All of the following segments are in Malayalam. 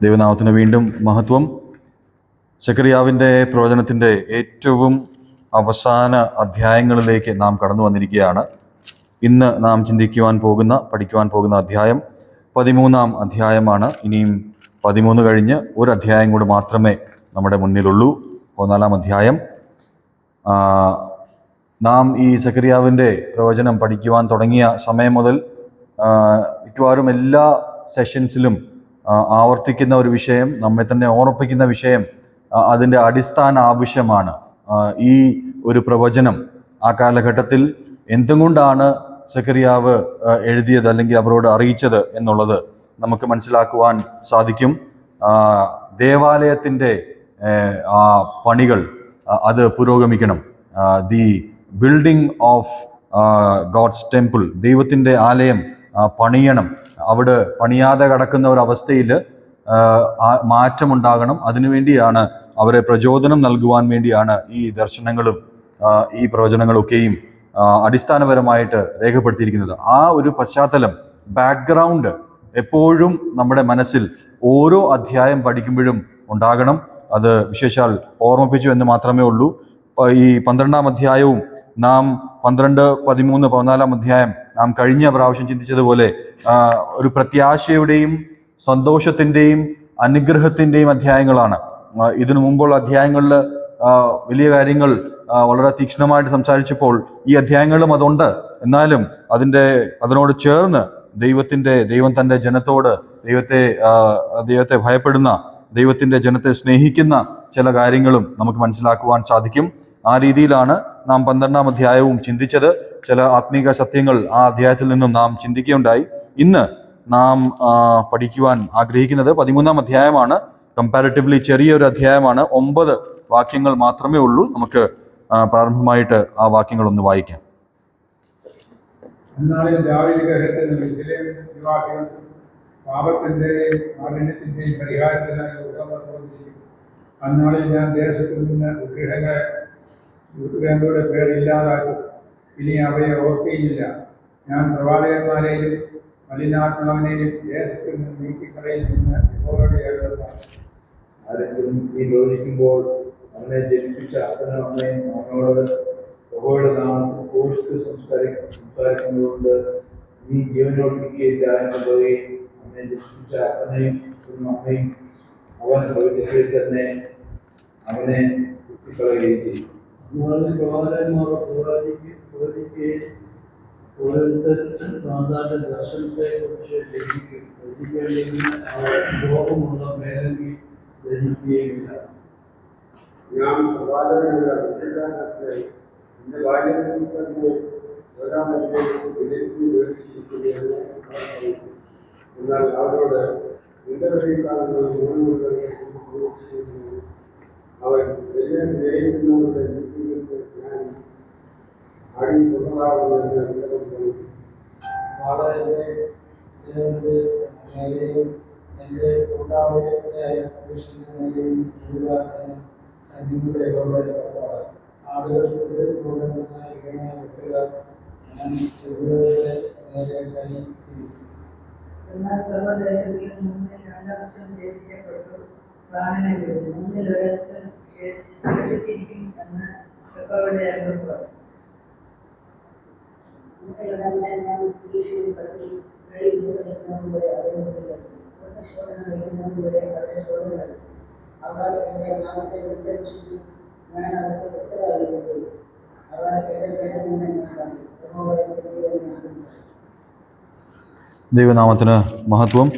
ദൈവനാമത്തിന് വീണ്ടും മഹത്വം. സെക്കറിയാവിൻ്റെ പ്രവചനത്തിൻ്റെ ഏറ്റവും അവസാന അധ്യായങ്ങളിലേക്ക് നാം കടന്നു വന്നിരിക്കുകയാണ്. ഇന്ന് നാം പഠിക്കുവാൻ പോകുന്ന അധ്യായം 13-ാം അധ്യായമാണ്. ഇനിയും 13 കഴിഞ്ഞ് ഒരു അധ്യായം കൂടി മാത്രമേ നമ്മുടെ മുന്നിലുള്ളൂ, 14-ാം അധ്യായം. നാം ഈ സെക്കറിയാവിൻ്റെ പ്രവചനം പഠിക്കുവാൻ തുടങ്ങിയ സമയം മുതൽ മിക്കവാറും എല്ലാ സെഷൻസിലും ആവർത്തിക്കുന്ന ഒരു വിഷയം, നമ്മെ തന്നെ ഓർമ്മിപ്പിക്കുന്ന വിഷയം, അതിൻ്റെ അടിസ്ഥാന ആവശ്യമാണ്. ഈ ഒരു പ്രവചനം ആ കാലഘട്ടത്തിൽ എന്തുകൊണ്ടാണ് സെക്കറിയാവ് എഴുതിയത് അല്ലെങ്കിൽ അവരോട് അറിയിച്ചത് എന്നുള്ളത് നമുക്ക് മനസ്സിലാക്കുവാൻ സാധിക്കും. ദേവാലയത്തിൻ്റെ പണികൾ അത് പുരോഗമിക്കണം. The building of God's temple, ദൈവത്തിൻ്റെ ആലയം പണിയണം. അവിടെ പണിയാതെ കിടക്കുന്ന ഒരവസ്ഥയിൽ മാറ്റമുണ്ടാകണം. അതിനുവേണ്ടിയാണ് അവരെ പ്രചോദനം നൽകുവാൻ വേണ്ടിയാണ് ഈ ദർശനങ്ങളും ഈ പ്രവചനങ്ങളൊക്കെയും അടിസ്ഥാനപരമായിട്ട് രേഖപ്പെടുത്തിയിരിക്കുന്നത്. ആ ഒരു പശ്ചാത്തലം, ബാക്ക്ഗ്രൗണ്ട് എപ്പോഴും നമ്മുടെ മനസ്സിൽ ഓരോ അധ്യായം പഠിക്കുമ്പോഴും ഉണ്ടാകണം. അത് വിശേഷാൽ ഓർമ്മിപ്പിച്ചു എന്ന് മാത്രമേ ഉള്ളൂ. ഈ 12-ാം അധ്യായവും നാം 12, 13, 14-ാം അധ്യായം നാം കഴിഞ്ഞ പ്രാവശ്യം ചിന്തിച്ചതുപോലെ ഒരു പ്രത്യാശയുടെയും സന്തോഷത്തിൻ്റെയും അനുഗ്രഹത്തിൻ്റെയും അധ്യായങ്ങളാണ്. ഇതിനു മുമ്പുള്ള അധ്യായങ്ങളിൽ വലിയ കാര്യങ്ങൾ വളരെ തീക്ഷ്ണമായിട്ട് സംസാരിച്ചപ്പോൾ ഈ അധ്യായങ്ങളും അതുണ്ട്. എന്നാലും അതിനോട് ചേർന്ന് ദൈവം തൻ്റെ ജനത്തോട് ദൈവത്തെ ഭയപ്പെടുന്ന, ദൈവത്തിൻ്റെ ജനത്തെ സ്നേഹിക്കുന്ന ചില കാര്യങ്ങളും നമുക്ക് മനസ്സിലാക്കുവാൻ സാധിക്കും. ആ രീതിയിലാണ് നാം 12-ാം അധ്യായവും ചിന്തിച്ചത്. ചില ആത്മീക സത്യങ്ങൾ ആ അധ്യായത്തിൽ നിന്നും നാം ചിന്തിക്കുകയുണ്ടായി. ഇന്ന് നാം പഠിക്കുവാൻ ആഗ്രഹിക്കുന്നത് 13-ാം അധ്യായമാണ്. കമ്പാരിറ്റീവ്ലി ചെറിയൊരു അധ്യായമാണ്. 9 വാക്യങ്ങൾ മാത്രമേ ഉള്ളൂ. നമുക്ക് പ്രാരംഭമായിട്ട് ആ വാക്യങ്ങൾ ഒന്ന് വായിക്കാം. പാപത്തിന്റെയും പരിഹാരത്തിനായി അന്നാളിൽ ഞാൻ ദേശത്തിൽ നിന്ന് വിഗ്രഹങ്ങളുടെ പേരില്ലാതാക്കും. ഇനി അവയെ ഓർക്കുകയില്ല. ഞാൻ പ്രവാചകന്മാരെയും മലിനാത്മാവിനെയും ദേശത്തിൽ നിന്ന് നീക്കിക്കളയുമെന്ന് യഹോവയുടെ ഏർപ്പാട്. ആരെങ്കിലും ഈ പ്രവചിക്കുമ്പോൾ അവനെ ജനിപ്പിച്ച അപ്പനും അമ്മയും അവനോട് യഹോവയുടെ നാമത്തിൽ കോഷിച്ച് സംസാരിക്കുന്നതുകൊണ്ട് നീ ജീവനോട്ടിരിക്കുകയില്ല എന്ന് പറയുകയും അവനെ ജനിപ്പിച്ച അപ്പനെയും അമ്മയും അവൻ ഭവിഷ്യത്തിൽ തന്നെ അവനെ കുത്തിക്കളയുകയും ചെയ്യും. ഓരോരുത്തരും സാധാരണ ദർശനത്തെ കുറിച്ച് ധരിക്കും. ബോധമുള്ള മേലങ്കി ധരിക്കുകയില്ല. ഞാൻ പ്രവാചകന്റെ എന്റെ ബാല്യത്തിൽ തന്നെ ഒരാളിലേക്ക് വിലക്കി മേടിച്ചിരിക്കുകയെന്ന് എന്നാൽ അവരോട് എന്റെ വഴിക്കാണെന്ന് അവൻ എന്നെ സ്നേഹിക്കുന്നവരുടെ ഞാൻ അടി കൊന്നതാകുമെന്ന് എന്റെ കൂട്ടാളികളുടെ ആളുകൾ എന്നാൽ സർവദേശത്തിലും 2 വർഷം ഛേദിക്കപ്പെട്ടു പ്രാണനെ വിടും. 1 വർഷം സുരക്ഷിച്ചിരിക്കും എന്ന് യഹോവയുടെ അരുളപ്പാട്. അവർ എന്റെ നാമത്തെ വിളിച്ചപേക്ഷിക്കും. ഞാൻ അവർക്ക് ഉത്തരവാദിത്വം ചെയ്യും. അവർ എന്റെ ജനമെന്ന് ഞാൻ പറഞ്ഞു. ദൈവനാമത്തിന് മഹത്വം.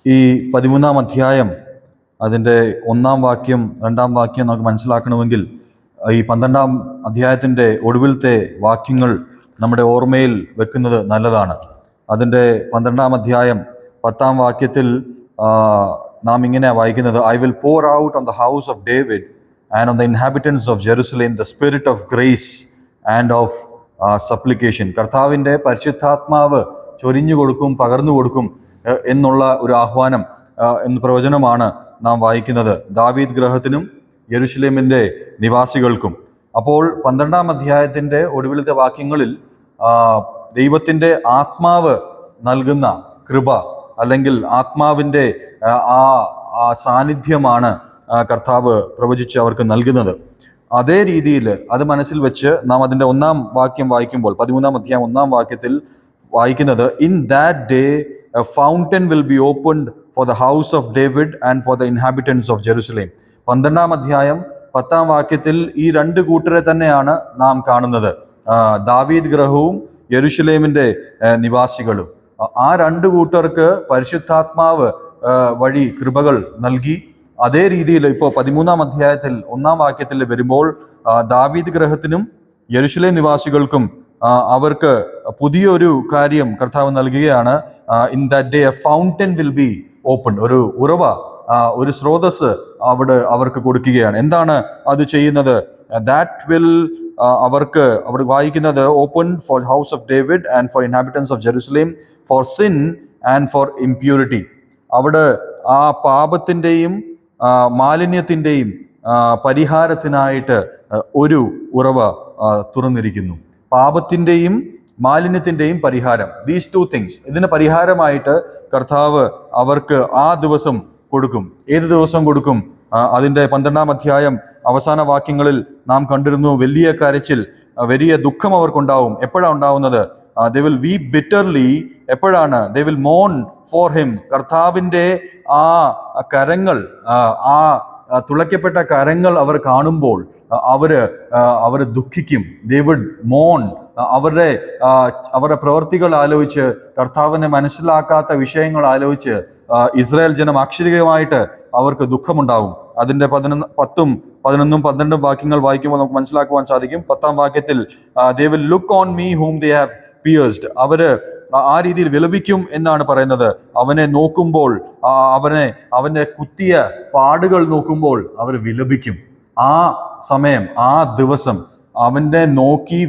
ഈ 13-ാം അധ്യായം അതിൻ്റെ 1-ാം വാക്യം 2-ാം വാക്യം നമുക്ക് മനസ്സിലാക്കണമെങ്കിൽ ഈ 12-ാം അധ്യായത്തിൻ്റെ ഒടുവിലത്തെ വാക്യങ്ങൾ നമ്മുടെ ഓർമ്മയിൽ വെക്കുന്നത് നല്ലതാണ്. അതിൻ്റെ 12-ാം അധ്യായം 10-ാം വാക്യത്തിൽ നാം ഇങ്ങനെ വായിക്കുന്നത്: I will pour out on the house of David and on the inhabitants of Jerusalem the spirit of grace and of supplication. കർത്താവിൻ്റെ പരിശുദ്ധാത്മാവ് ചൊരിഞ്ഞു കൊടുക്കും, പകർന്നു കൊടുക്കും എന്നുള്ള ഒരു ആഹ്വാനം എന്ന പ്രവചനമാണ് നാം വായിക്കുന്നത് ദാവീദ് ഗൃഹത്തിനും യെരുശലേമിൻ്റെ നിവാസികൾക്കും. അപ്പോൾ 12-ാം അധ്യായത്തിൻ്റെ ഒടുവിലത്തെ വാക്യങ്ങളിൽ ദൈവത്തിൻ്റെ ആത്മാവ് നൽകുന്ന കൃപ അല്ലെങ്കിൽ ആത്മാവിൻ്റെ ആ സാന്നിധ്യമാണ് കർത്താവ് പ്രവചിച്ച് അവർക്ക് നൽകുന്നത്. അതേ രീതിയിൽ അത് മനസ്സിൽ വെച്ച് നാം അതിൻ്റെ 1-ാം വാക്യം വായിക്കുമ്പോൾ 13-ാം അധ്യായം 1-ാം വാക്യത്തിൽ വായിക്കുന്നത്, in that day A fountain will be opened for the house of David and for the inhabitants of Jerusalem. 12-ാം അധ്യായം 10-ാം വാക്യത്തിൽ ഈ 2 കൂട്ടരെ തന്നെയാണ് നാം കാണുന്നത്, ദാവീദ് ഗൃഹവും യെരുശലേമിൻ്റെ നിവാസികളും. ആ 2 കൂട്ടർക്ക് പരിശുദ്ധാത്മാവ് വഴി കൃപകൾ നൽകി. അതേ രീതിയിൽ ഇപ്പോൾ 13-ാം അധ്യായത്തിൽ 1-ാം വാക്യത്തിൽ വരുമ്പോൾ ദാവീദ് ഗൃഹത്തിനും യെരുശലേം നിവാസികൾക്കും അവർക്ക് പുതിയൊരു കാര്യം കർത്താവ് നൽകുകയാണ്. In that day A fountain will be open. ഒരു ഉറവ, ഒരു സ്രോതസ് അവിടെ അവർക്ക് കൊടുക്കുകയാണ്. എന്താണ് അത് ചെയ്യുന്നത്? ദാറ്റ് വിൽ അവർക്ക് അവിടെ വായിക്കുന്നത്, open for house of David and for inhabitants of Jerusalem for sin and for impurity. അവിടെ ആ പാപത്തിൻ്റെയും മാലിന്യത്തിൻ്റെയും പരിഹാരത്തിനായിട്ട് ഒരു ഉറവ തുറന്നിരിക്കുന്നു. പാപത്തിൻ്റെയും മാലിന്യത്തിൻ്റെയും പരിഹാരം, ദീസ് 2 തിങ്സ്. ഇതിന് പരിഹാരമായിട്ട് കർത്താവ് അവർക്ക് ആ ദിവസം കൊടുക്കും. ഏത് ദിവസം കൊടുക്കും? അതിൻ്റെ 12-ാം അധ്യായം അവസാന വാക്യങ്ങളിൽ നാം കണ്ടിരുന്നു, വലിയ കരച്ചിൽ, വലിയ ദുഃഖം അവർക്കുണ്ടാവും. എപ്പോഴാണ് ഉണ്ടാവുന്നത്? they will weep bitterly. എപ്പോഴാണ്? they will mourn for him. കർത്താവിൻ്റെ ആ കരങ്ങൾ, ആ തുളയ്ക്കപ്പെട്ട കരങ്ങൾ അവർ കാണുമ്പോൾ അവർ ദുഃഖിക്കും. they would mourn. അവരുടെ പ്രവൃത്തികൾ ആലോചിച്ച്, കർത്താവിനെ മനസ്സിലാക്കാത്ത വിഷയങ്ങൾ ആലോചിച്ച് ഇസ്രായേൽ ജനം അക്ഷരികമായിട്ട് അവർക്ക് ദുഃഖമുണ്ടാവും. അതിൻ്റെ 10, 11, 12 വാക്യങ്ങൾ വായിക്കുമ്പോൾ നമുക്ക് മനസ്സിലാക്കുവാൻ സാധിക്കും. 10-ാം വാക്യത്തിൽ they will look on me whom they have pierced. അവര് ആ രീതിയിൽ വിലപിക്കും എന്നാണ് പറയുന്നത്. അവനെ നോക്കുമ്പോൾ, അവനെ കുത്തിയ പാടുകൾ നോക്കുമ്പോൾ അവർ വിലപിക്കും. ആ സമയം, ആ ദിവസം അവനെ നോക്കി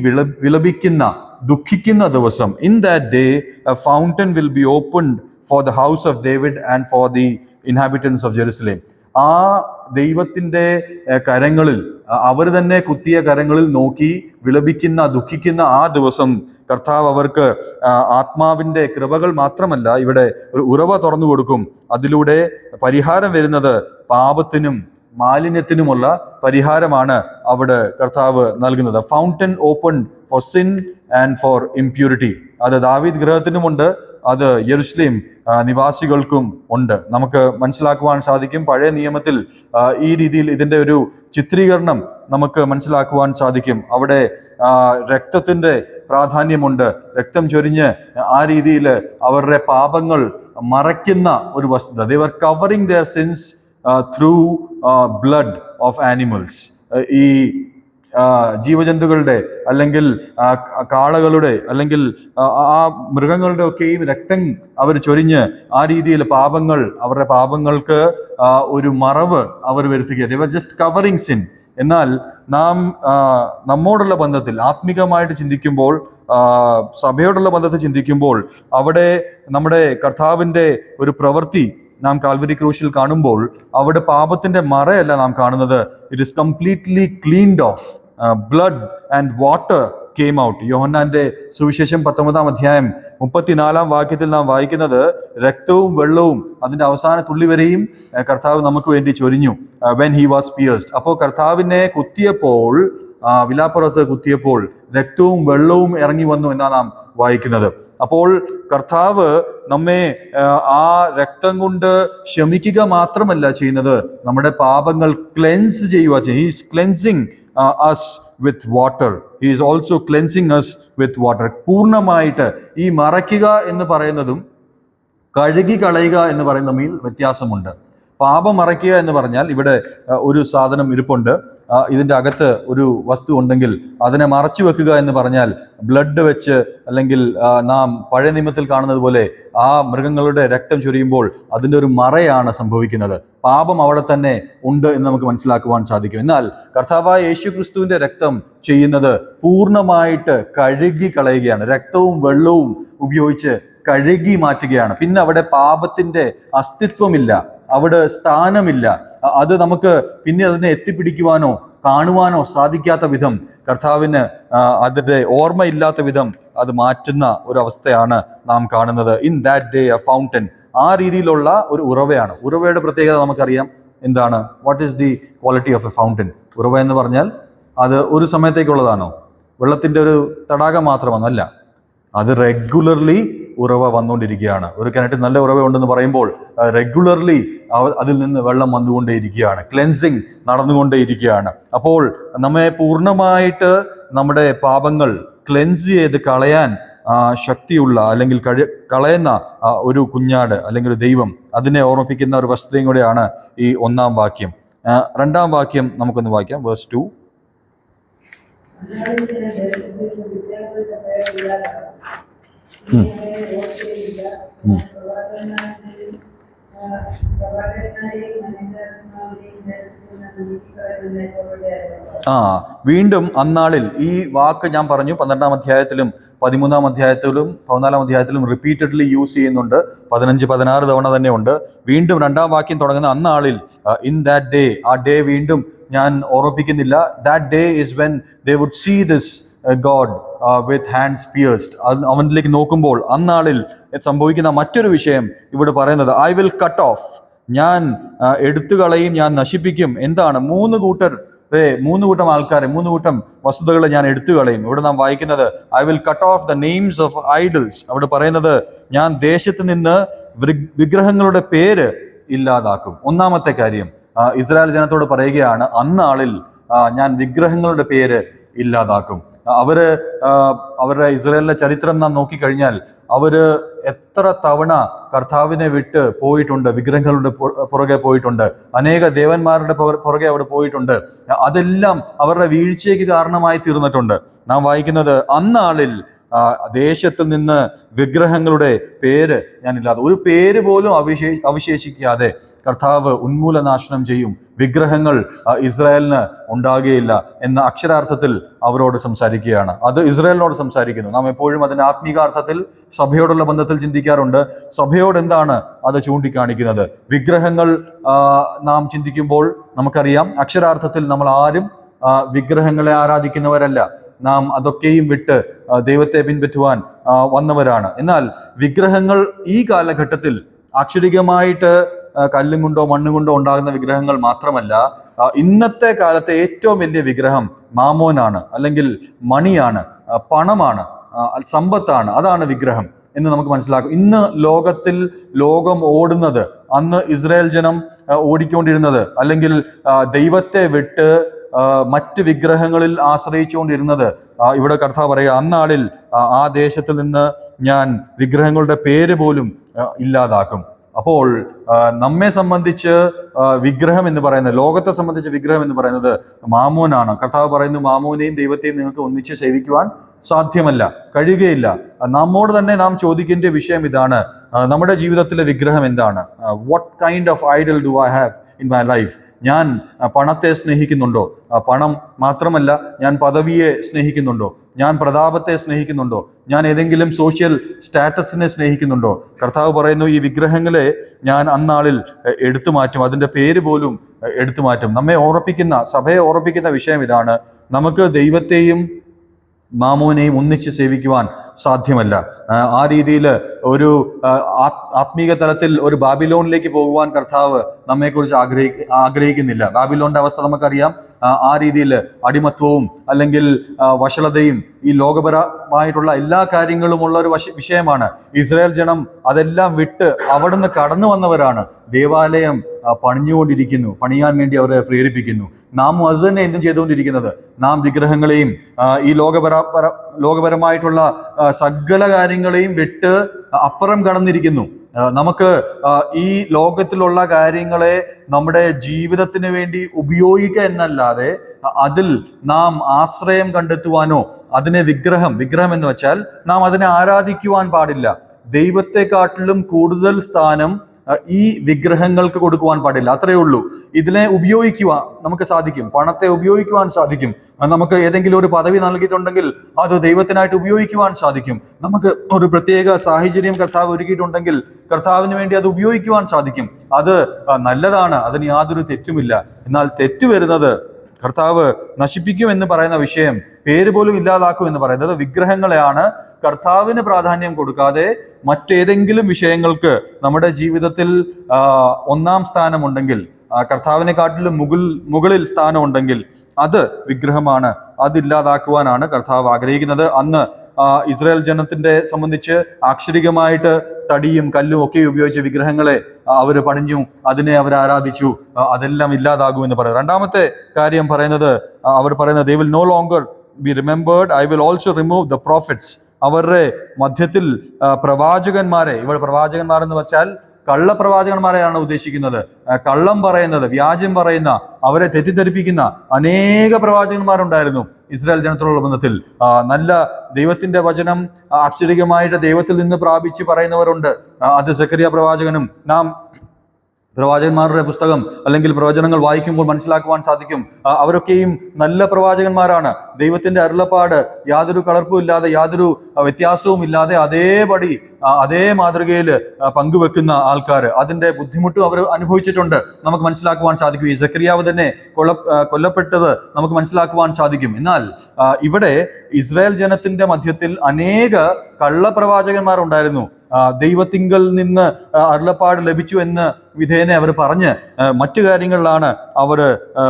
വിലപിക്കുന്ന, ദുഃഖിക്കുന്ന ദിവസം. In that day A fountain will be opened for the house of David and for the inhabitants of Jerusalem. ആ ദൈവത്തിൻ്റെ കരങ്ങളിൽ, അവർ തന്നെ കുത്തിയ കരങ്ങളിൽ നോക്കി വിലപിക്കുന്ന, ദുഃഖിക്കുന്ന ആ ദിവസം കർത്താവ് അവർക്ക് ആത്മാവിൻ്റെ കൃപകൾ മാത്രമല്ല, ഇവിടെ ഒരു ഉറവ തുറന്നു കൊടുക്കും. അതിലൂടെ പരിഹാരം വരുന്നത് പാപത്തിനും മാലിന്യത്തിനുമുള്ള പരിഹാരമാണ് അവിടെ കർത്താവ് നൽകുന്നത്. Fountain open for sin and for impurity. അത് ദാവീദ് ഗൃഹത്തിനുമുണ്ട്, അത് യെരുശലേം നിവാസികൾക്കും ഉണ്ട്. നമുക്ക് മനസ്സിലാക്കുവാൻ സാധിക്കും. പഴയ നിയമത്തിൽ ഈ രീതിയിൽ ഇതിൻ്റെ ഒരു ചിത്രീകരണം നമുക്ക് മനസ്സിലാക്കുവാൻ സാധിക്കും. അവിടെ രക്തത്തിൻ്റെ പ്രാധാന്യമുണ്ട്. രക്തം ചൊരിഞ്ഞ് ആ രീതിയിൽ അവരുടെ പാപങ്ങൾ മറയ്ക്കുന്ന ഒരു വസ്തുത. they were covering their sins through blood of animals. ഈ ജീവജന്തുക്കളുടെ അല്ലെങ്കിൽ കാളകളുടെ അല്ലെങ്കിൽ ആ മൃഗങ്ങളുടെ ഒക്കെയും രക്തം അവർ ചൊരിഞ്ഞ് ആ രീതിയിൽ അവരുടെ പാപങ്ങൾക്ക് ഒരു മറവ് അവർ വരുത്തുക. they were just covering sin. എന്നാൽ നാം നമ്മോടുള്ള ബന്ധത്തിൽ ആത്മീകമായിട്ട് ചിന്തിക്കുമ്പോൾ, സഭയോടുള്ള ബന്ധത്തിൽ ചിന്തിക്കുമ്പോൾ, അവിടെ നമ്മുടെ കർത്താവിൻ്റെ ഒരു പ്രവൃത്തി നാം കാൽവരി ക്രൂശിൽ കാണുമ്പോൾ അവിടെ പാപത്തിന്റെ മറയല്ല നാം കാണുന്നത്. It is completely cleaned of. Blood and water came out. യോഹന്നാന്റെ സുവിശേഷം 19-ാം അധ്യായം 34-ാം വാക്യത്തിൽ നാം വായിക്കുന്നത്, രക്തവും വെള്ളവും അതിൻ്റെ അവസാന തുള്ളി വരെയും കർത്താവ് നമുക്ക് വേണ്ടി ചൊരിഞ്ഞു. When he was pierced. അപ്പോൾ കർത്താവിനെ കുത്തിയപ്പോൾ, വിലാപ്പുറത്ത് കുത്തിയപ്പോൾ രക്തവും വെള്ളവും ഇറങ്ങി വന്നു എന്നാണ് നാം വായിക്കുന്നത്. അപ്പോൾ കർത്താവ് നമ്മെ ആ രക്തം കൊണ്ട് ക്ഷമിക്കുക മാത്രമല്ല ചെയ്യുന്നത്, നമ്മുടെ പാപങ്ങൾ ക്ലെൻസ് ചെയ്യുക. He is cleansing us with water. He is also cleansing us with water. പൂർണ്ണമായിട്ട് ഈ മറയ്ക്കുക എന്ന് പറയുന്നതും കഴുകി കളയുക എന്ന് പറയുന്ന തമ്മിൽ വ്യത്യാസമുണ്ട്. പാപം മറയ്ക്കുക എന്ന് പറഞ്ഞാൽ ഇവിടെ ഒരു സാധനം ഇരിപ്പുണ്ട്, ഇതിൻ്റെ അകത്ത് ഒരു വസ്തു ഉണ്ടെങ്കിൽ അതിനെ മറച്ചു വെക്കുക എന്ന് പറഞ്ഞാൽ ബ്ലഡ് വെച്ച്, അല്ലെങ്കിൽ നാം പഴയ നിയമത്തിൽ കാണുന്നത് പോലെ ആ മൃഗങ്ങളുടെ രക്തം ചൊരിയുമ്പോൾ അതിൻ്റെ ഒരു മറയാണ് സംഭവിക്കുന്നത്. പാപം അവിടെ തന്നെ ഉണ്ട് എന്ന് നമുക്ക് മനസ്സിലാക്കുവാൻ സാധിക്കും. എന്നാൽ കർത്താവായ യേശു ക്രിസ്തുവിൻ്റെ രക്തം ചെയ്യുന്നത് പൂർണ്ണമായിട്ട് കഴുകി കളയുകയാണ്. രക്തവും വെള്ളവും ഉപയോഗിച്ച് കഴുകി മാറ്റുകയാണ്. പിന്നെ അവിടെ പാപത്തിൻ്റെ അസ്തിത്വമില്ല, അവിടെ സ്ഥാനമില്ല. അത് നമുക്ക് പിന്നെ അതിനെ എത്തിപ്പിടിക്കുവാനോ കാണുവാനോ സാധിക്കാത്ത വിധം, കർത്താവിന് അതിൻ്റെ ഓർമ്മയില്ലാത്ത വിധം അത് മാറ്റുന്ന ഒരവസ്ഥയാണ് നാം കാണുന്നത്. In that day A fountain. ആ രീതിയിലുള്ള ഒരു ഉറവയാണ്. ഉറവയുടെ പ്രത്യേകത നമുക്കറിയാം എന്താണ്? What is the quality of A fountain? ഉറവ എന്ന് പറഞ്ഞാൽ അത് ഒരു സമയത്തേക്കുള്ളതാണോ? വെള്ളത്തിൻ്റെ ഒരു തടാകം മാത്രമാണോ? അല്ല, അത് റെഗുലർലി ഉറവ വന്നുകൊണ്ടിരിക്കുകയാണ്. ഒരു കിണറ്റിൽ നല്ല ഉറവ ഉണ്ടെന്ന് പറയുമ്പോൾ റെഗുലർലി അതിൽ നിന്ന് വെള്ളം വന്നുകൊണ്ടേയിരിക്കുകയാണ്, ക്ലെൻസിങ് നടന്നുകൊണ്ടേയിരിക്കുകയാണ്. അപ്പോൾ നമ്മെ പൂർണ്ണമായിട്ട് നമ്മുടെ പാപങ്ങൾ ക്ലെൻസ് ചെയ്ത് കളയാൻ ശക്തിയുള്ള അല്ലെങ്കിൽ കളയുന്ന ഒരു കുഞ്ഞാട് അല്ലെങ്കിൽ ഒരു ദൈവം, അതിനെ ഓർമ്മിപ്പിക്കുന്ന ഒരു വസ്തുതയും കൂടെയാണ് ഈ ഒന്നാം വാക്യം. രണ്ടാം വാക്യം നമുക്കൊന്ന് വായിക്കാം, വേഴ്സ് 2. വീണ്ടും അന്നാളിൽ, ഈ വാക്ക് ഞാൻ പറഞ്ഞു 12-ാം അധ്യായത്തിലും 13-ാം അധ്യായത്തിലും 14-ാം അധ്യായത്തിലും റിപ്പീറ്റഡ്ലി യൂസ് ചെയ്യുന്നുണ്ട്. 15-16 തവണ തന്നെ ഉണ്ട്. വീണ്ടും രണ്ടാം വാക്യം തുടങ്ങുന്ന അന്നാളിൽ, ഇൻ ദാറ്റ് ഡേ, ആ ഡേ വീണ്ടും ഞാൻ ഓർമ്മിപ്പിക്കുന്നില്ല. That day is when they would see this God with hands pierced. അവനിലേക്ക് നോക്കുമ്പോൾ അന്നാളിൽ സംഭവിക്കുന്ന മറ്റൊരു വിഷയം ഇവിടെ പറയുന്നത്, ഐ വിൽ കട്ട് ഓഫ്, ഞാൻ എടുത്തു കളയും, ഞാൻ നശിപ്പിക്കും. എന്താണ്? 3 കൂട്ടം ആൾക്കാരെ, 3 കൂട്ടം വസ്തുതകളെ ഞാൻ എടുത്തു കളയും. ഇവിടെ നാം വായിക്കുന്നത് I will cut off the names of idols. അവിടെ പറയുന്നത് ഞാൻ ദേശത്ത് നിന്ന് വിഗ്രഹങ്ങളുടെ പേര് ഇല്ലാതാക്കും. ഒന്നാമത്തെ കാര്യം ഇസ്രായേൽ ജനത്തോട് പറയുകയാണ്, അന്നാളിൽ ഞാൻ വിഗ്രഹങ്ങളുടെ പേര് ഇല്ലാതാക്കും. അവരുടെ ഇസ്രായേലിന്റെ ചരിത്രം നാം നോക്കിക്കഴിഞ്ഞാൽ അവര് എത്ര തവണ കർത്താവിനെ വിട്ട് പോയിട്ടുണ്ട്, വിഗ്രഹങ്ങളുടെ പുറകെ പോയിട്ടുണ്ട്, അനേക ദേവന്മാരുടെ പുറകെ അവിടെ പോയിട്ടുണ്ട്. അതെല്ലാം അവരുടെ വീഴ്ചയ്ക്ക് കാരണമായി തീർന്നിട്ടുണ്ട്. നാം വായിക്കുന്നത് അന്നാളിൽ ദേശത്തിൽ നിന്ന് വിഗ്രഹങ്ങളുടെ പേര് ഞാനില്ലാതെ, ഒരു പേര് പോലും അവശേഷിക്കാതെ കർത്താവ് ഉന്മൂലനാശനം ചെയ്യും. വിഗ്രഹങ്ങൾ ഇസ്രായേലിന് ഉണ്ടാകുകയില്ല എന്ന അക്ഷരാർത്ഥത്തിൽ അവരോട് സംസാരിക്കുകയാണ്. അത് ഇസ്രായേലിനോട് സംസാരിക്കുന്നു. നാം എപ്പോഴും അതിന് ആത്മീകാർത്ഥത്തിൽ സഭയോടുള്ള ബന്ധത്തിൽ ചിന്തിക്കാറുണ്ട്. സഭയോട് എന്താണ് അത് ചൂണ്ടിക്കാണിക്കുന്നത്? വിഗ്രഹങ്ങൾ നാം ചിന്തിക്കുമ്പോൾ നമുക്കറിയാം, അക്ഷരാർത്ഥത്തിൽ നമ്മൾ ആരും വിഗ്രഹങ്ങളെ ആരാധിക്കുന്നവരല്ല. നാം അതൊക്കെയും വിട്ട് ദൈവത്തെ പിൻപറ്റുവാൻ വന്നവരാണ്. എന്നാൽ വിഗ്രഹങ്ങൾ ഈ കാലഘട്ടത്തിൽ അക്ഷരികമായിട്ട് കല്ലും കൊണ്ടോ മണ്ണും കൊണ്ടോ ഉണ്ടാകുന്ന വിഗ്രഹങ്ങൾ മാത്രമല്ല, ഇന്നത്തെ കാലത്തെ ഏറ്റവും വലിയ വിഗ്രഹം മാമോനാണ്, അല്ലെങ്കിൽ മണിയാണ്, പണമാണ്, സമ്പത്താണ്. അതാണ് വിഗ്രഹം എന്ന് നമുക്ക് മനസ്സിലാക്കും. ഇന്ന് ലോകം ഓടുന്നത്, അന്ന് ഇസ്രായേൽ ജനം ഓടിക്കൊണ്ടിരുന്നത്, അല്ലെങ്കിൽ ദൈവത്തെ വിട്ട് മറ്റ് വിഗ്രഹങ്ങളിൽ ആശ്രയിച്ചുകൊണ്ടിരുന്നത്, ഇവിടെ കർത്താവ് പറയുക, അന്നാളിൽ ആ ദേശത്തിൽ നിന്ന് ഞാൻ വിഗ്രഹങ്ങളുടെ പേര് പോലും ഇല്ലാതാക്കും. അപ്പോൾ നമ്മെ സംബന്ധിച്ച് വിഗ്രഹം എന്ന് പറയുന്നത്, ലോകത്തെ സംബന്ധിച്ച് വിഗ്രഹം എന്ന് പറയുന്നത് മാമോനാണ്. കർത്താവ് പറയുന്നു, മാമോനെയും ദൈവത്തെയും നിങ്ങൾക്ക് ഒന്നിച്ച് സേവിക്കുവാൻ സാധ്യമല്ല, കഴിയുകയില്ല. നമ്മോട് തന്നെ നാം ചോദിക്കേണ്ട വിഷയം ഇതാണ്, നമ്മുടെ ജീവിതത്തിലെ വിഗ്രഹം എന്താണ്? What kind of idol do I have in my life? ഞാൻ പണത്തെ സ്നേഹിക്കുന്നുണ്ടോ? പണം മാത്രമല്ല, ഞാൻ പദവിയെ സ്നേഹിക്കുന്നുണ്ടോ? ഞാൻ പ്രതാപത്തെ സ്നേഹിക്കുന്നുണ്ടോ? ഞാൻ ഏതെങ്കിലും സോഷ്യൽ സ്റ്റാറ്റസിനെ സ്നേഹിക്കുന്നുണ്ടോ? കർത്താവ് പറയുന്നു, ഈ വിഗ്രഹങ്ങളെ ഞാൻ അന്നാളിൽ എടുത്തു മാറ്റും, അതിൻ്റെ പേര് പോലും എടുത്തു മാറ്റും. നമ്മെ ഓർപ്പിക്കുന്ന, സഭയെ ഓർപ്പിക്കുന്ന വിഷയം ഇതാണ്, നമുക്ക് ദൈവത്തെയും മാമോനെയും ഒന്നിച്ച് സേവിക്കുവാൻ സാധ്യമല്ല. ആ രീതിയിൽ ഒരു ആത്മീക തലത്തിൽ ഒരു ബാബിലോണിലേക്ക് പോകുവാൻ കർത്താവ് നമ്മെക്കുറിച്ച് ആഗ്രഹിക്കുന്നില്ല. ബാബിലോണിന്റെ അവസ്ഥ നമുക്കറിയാം. ആ രീതിയിൽ അടിമത്വവും അല്ലെങ്കിൽ വഷളതയും ഈ ലോകപരമായിട്ടുള്ള എല്ലാ കാര്യങ്ങളുമുള്ള ഒരു വിഷയമാണ്. ഇസ്രായേൽ ജനം അതെല്ലാം വിട്ട് അവിടുന്ന് കടന്നു വന്നവരാണ്. ദേവാലയം പണിയാൻ വേണ്ടി അവരെ പ്രേരിപ്പിക്കുന്നു. നാം അത് തന്നെ എന്തും ചെയ്തുകൊണ്ടിരിക്കുന്നത്, നാം വിഗ്രഹങ്ങളെയും ഈ ലോകപരമായിട്ടുള്ള സകല കാര്യങ്ങളെയും വിട്ട് അപ്പുറം കടന്നിരിക്കുന്നു. നമുക്ക് ഈ ലോകത്തിലുള്ള കാര്യങ്ങളെ നമ്മുടെ ജീവിതത്തിന് വേണ്ടി ഉപയോഗിക്കുക എന്നല്ലാതെ അതിൽ നാം ആശ്രയം കണ്ടെത്തുവാനോ അതിനെ വിഗ്രഹം എന്ന് വെച്ചാൽ നാം അതിനെ ആരാധിക്കുവാൻ പാടില്ല. ദൈവത്തെക്കാട്ടിലും കൂടുതൽ സ്ഥാനം ഈ വിഗ്രഹങ്ങൾക്ക് കൊടുക്കുവാൻ പാടില്ല. അത്രയേ ഉള്ളൂ. ഇതിനെ ഉപയോഗിക്കുവാൻ നമുക്ക് സാധിക്കും, പണത്തെ ഉപയോഗിക്കുവാൻ സാധിക്കും, നമുക്ക് ഏതെങ്കിലും ഒരു പദവി നൽകിയിട്ടുണ്ടെങ്കിൽ അത് ദൈവത്തിനായിട്ട് ഉപയോഗിക്കുവാൻ സാധിക്കും, നമുക്ക് ഒരു പ്രത്യേക സാഹചര്യം കർത്താവ് ഒരുക്കിയിട്ടുണ്ടെങ്കിൽ കർത്താവിന് വേണ്ടി അത് ഉപയോഗിക്കുവാൻ സാധിക്കും. അത് നല്ലതാണ്, അതിന് യാതൊരു തെറ്റുമില്ല. എന്നാൽ തെറ്റ് വരുന്നത് കർത്താവ് നശിപ്പിക്കും എന്ന് പറയുന്ന വിഷയം, പേര് പോലും ഇല്ലാതാക്കും എന്ന് പറയുന്നത് വിഗ്രഹങ്ങളെയാണ്. കർത്താവിന് പ്രാധാന്യം കൊടുക്കാതെ മറ്റേതെങ്കിലും വിഷയങ്ങൾക്ക് നമ്മുടെ ജീവിതത്തിൽ ഒന്നാം സ്ഥാനമുണ്ടെങ്കിൽ, കർത്താവിനെക്കാട്ടിലും മുകളിൽ സ്ഥാനമുണ്ടെങ്കിൽ അത് വിഗ്രഹമാണ്. അതില്ലാതാക്കുവാനാണ് കർത്താവ് ആഗ്രഹിക്കുന്നത്. അന്ന് ഇസ്രായേൽ ജനത്തിന്റെ സംബന്ധിച്ച് അക്ഷരികമായിട്ട് തടിയും കല്ലും ഒക്കെ ഉപയോഗിച്ച് വിഗ്രഹങ്ങളെ അവർ പണിഞ്ഞു, അതിനെ അവർ ആരാധിച്ചു. അതെല്ലാം ഇല്ലാതാകും എന്ന് പറയുന്നത്. രണ്ടാമത്തെ കാര്യം പറയുന്നത്, അവർ പറയുന്നത് they will no longer be remembered, I will also remove the prophets. അവരുടെ മധ്യത്തിൽ പ്രവാചകന്മാരെ, ഇവിടെ പ്രവാചകന്മാർ എന്ന് വെച്ചാൽ കള്ളപ്രവാചകന്മാരെയാണ് ഉദ്ദേശിക്കുന്നത്. കള്ളം പറയുന്നത്, വ്യാജം പറയുന്ന, അവരെ തെറ്റിദ്ധരിപ്പിക്കുന്ന അനേക പ്രവാചകന്മാരുണ്ടായിരുന്നു ഇസ്രായേൽ ജനത്തോടുള്ള ബന്ധത്തിൽ. നല്ല ദൈവത്തിന്റെ വചനം അക്ഷരികമായിട്ട് ദൈവത്തിൽ നിന്ന് പ്രാപിച്ച് പറയുന്നവരുണ്ട്. അത് സെക്കറിയ പ്രവാചകനും നാം പ്രവാചകന്മാരുടെ പുസ്തകം അല്ലെങ്കിൽ പ്രവചനങ്ങൾ വായിക്കുമ്പോൾ മനസ്സിലാക്കുവാൻ സാധിക്കും. അവരൊക്കെയും നല്ല പ്രവാചകന്മാരാണ്. ദൈവത്തിന്റെ അരുളപ്പാട് യാതൊരു കളർപ്പും ഇല്ലാതെ, യാതൊരു വ്യത്യാസവും ഇല്ലാതെ അതേപടി അതേ മാതൃകയിൽ പങ്കുവെക്കുന്ന ആൾക്കാർ. അതിന്റെ ബുദ്ധിമുട്ടും അവർ അനുഭവിച്ചിട്ടുണ്ട്, നമുക്ക് മനസ്സിലാക്കുവാൻ സാധിക്കും. ഈ സെക്കറിയാവ് തന്നെ കൊല്ലപ്പെട്ടത് നമുക്ക് മനസ്സിലാക്കുവാൻ സാധിക്കും. എന്നാൽ ഇവിടെ ഇസ്രായേൽ ജനത്തിന്റെ മധ്യത്തിൽ അനേക കള്ളപ്രവാചകന്മാർ ഉണ്ടായിരുന്നു. ദൈവത്തിങ്കൽ നിന്ന് അരുളപ്പാട് ലഭിച്ചു എന്ന് വിധേയനെ അവർ പറഞ്ഞ് മറ്റു കാര്യങ്ങളിലാണ് അവർ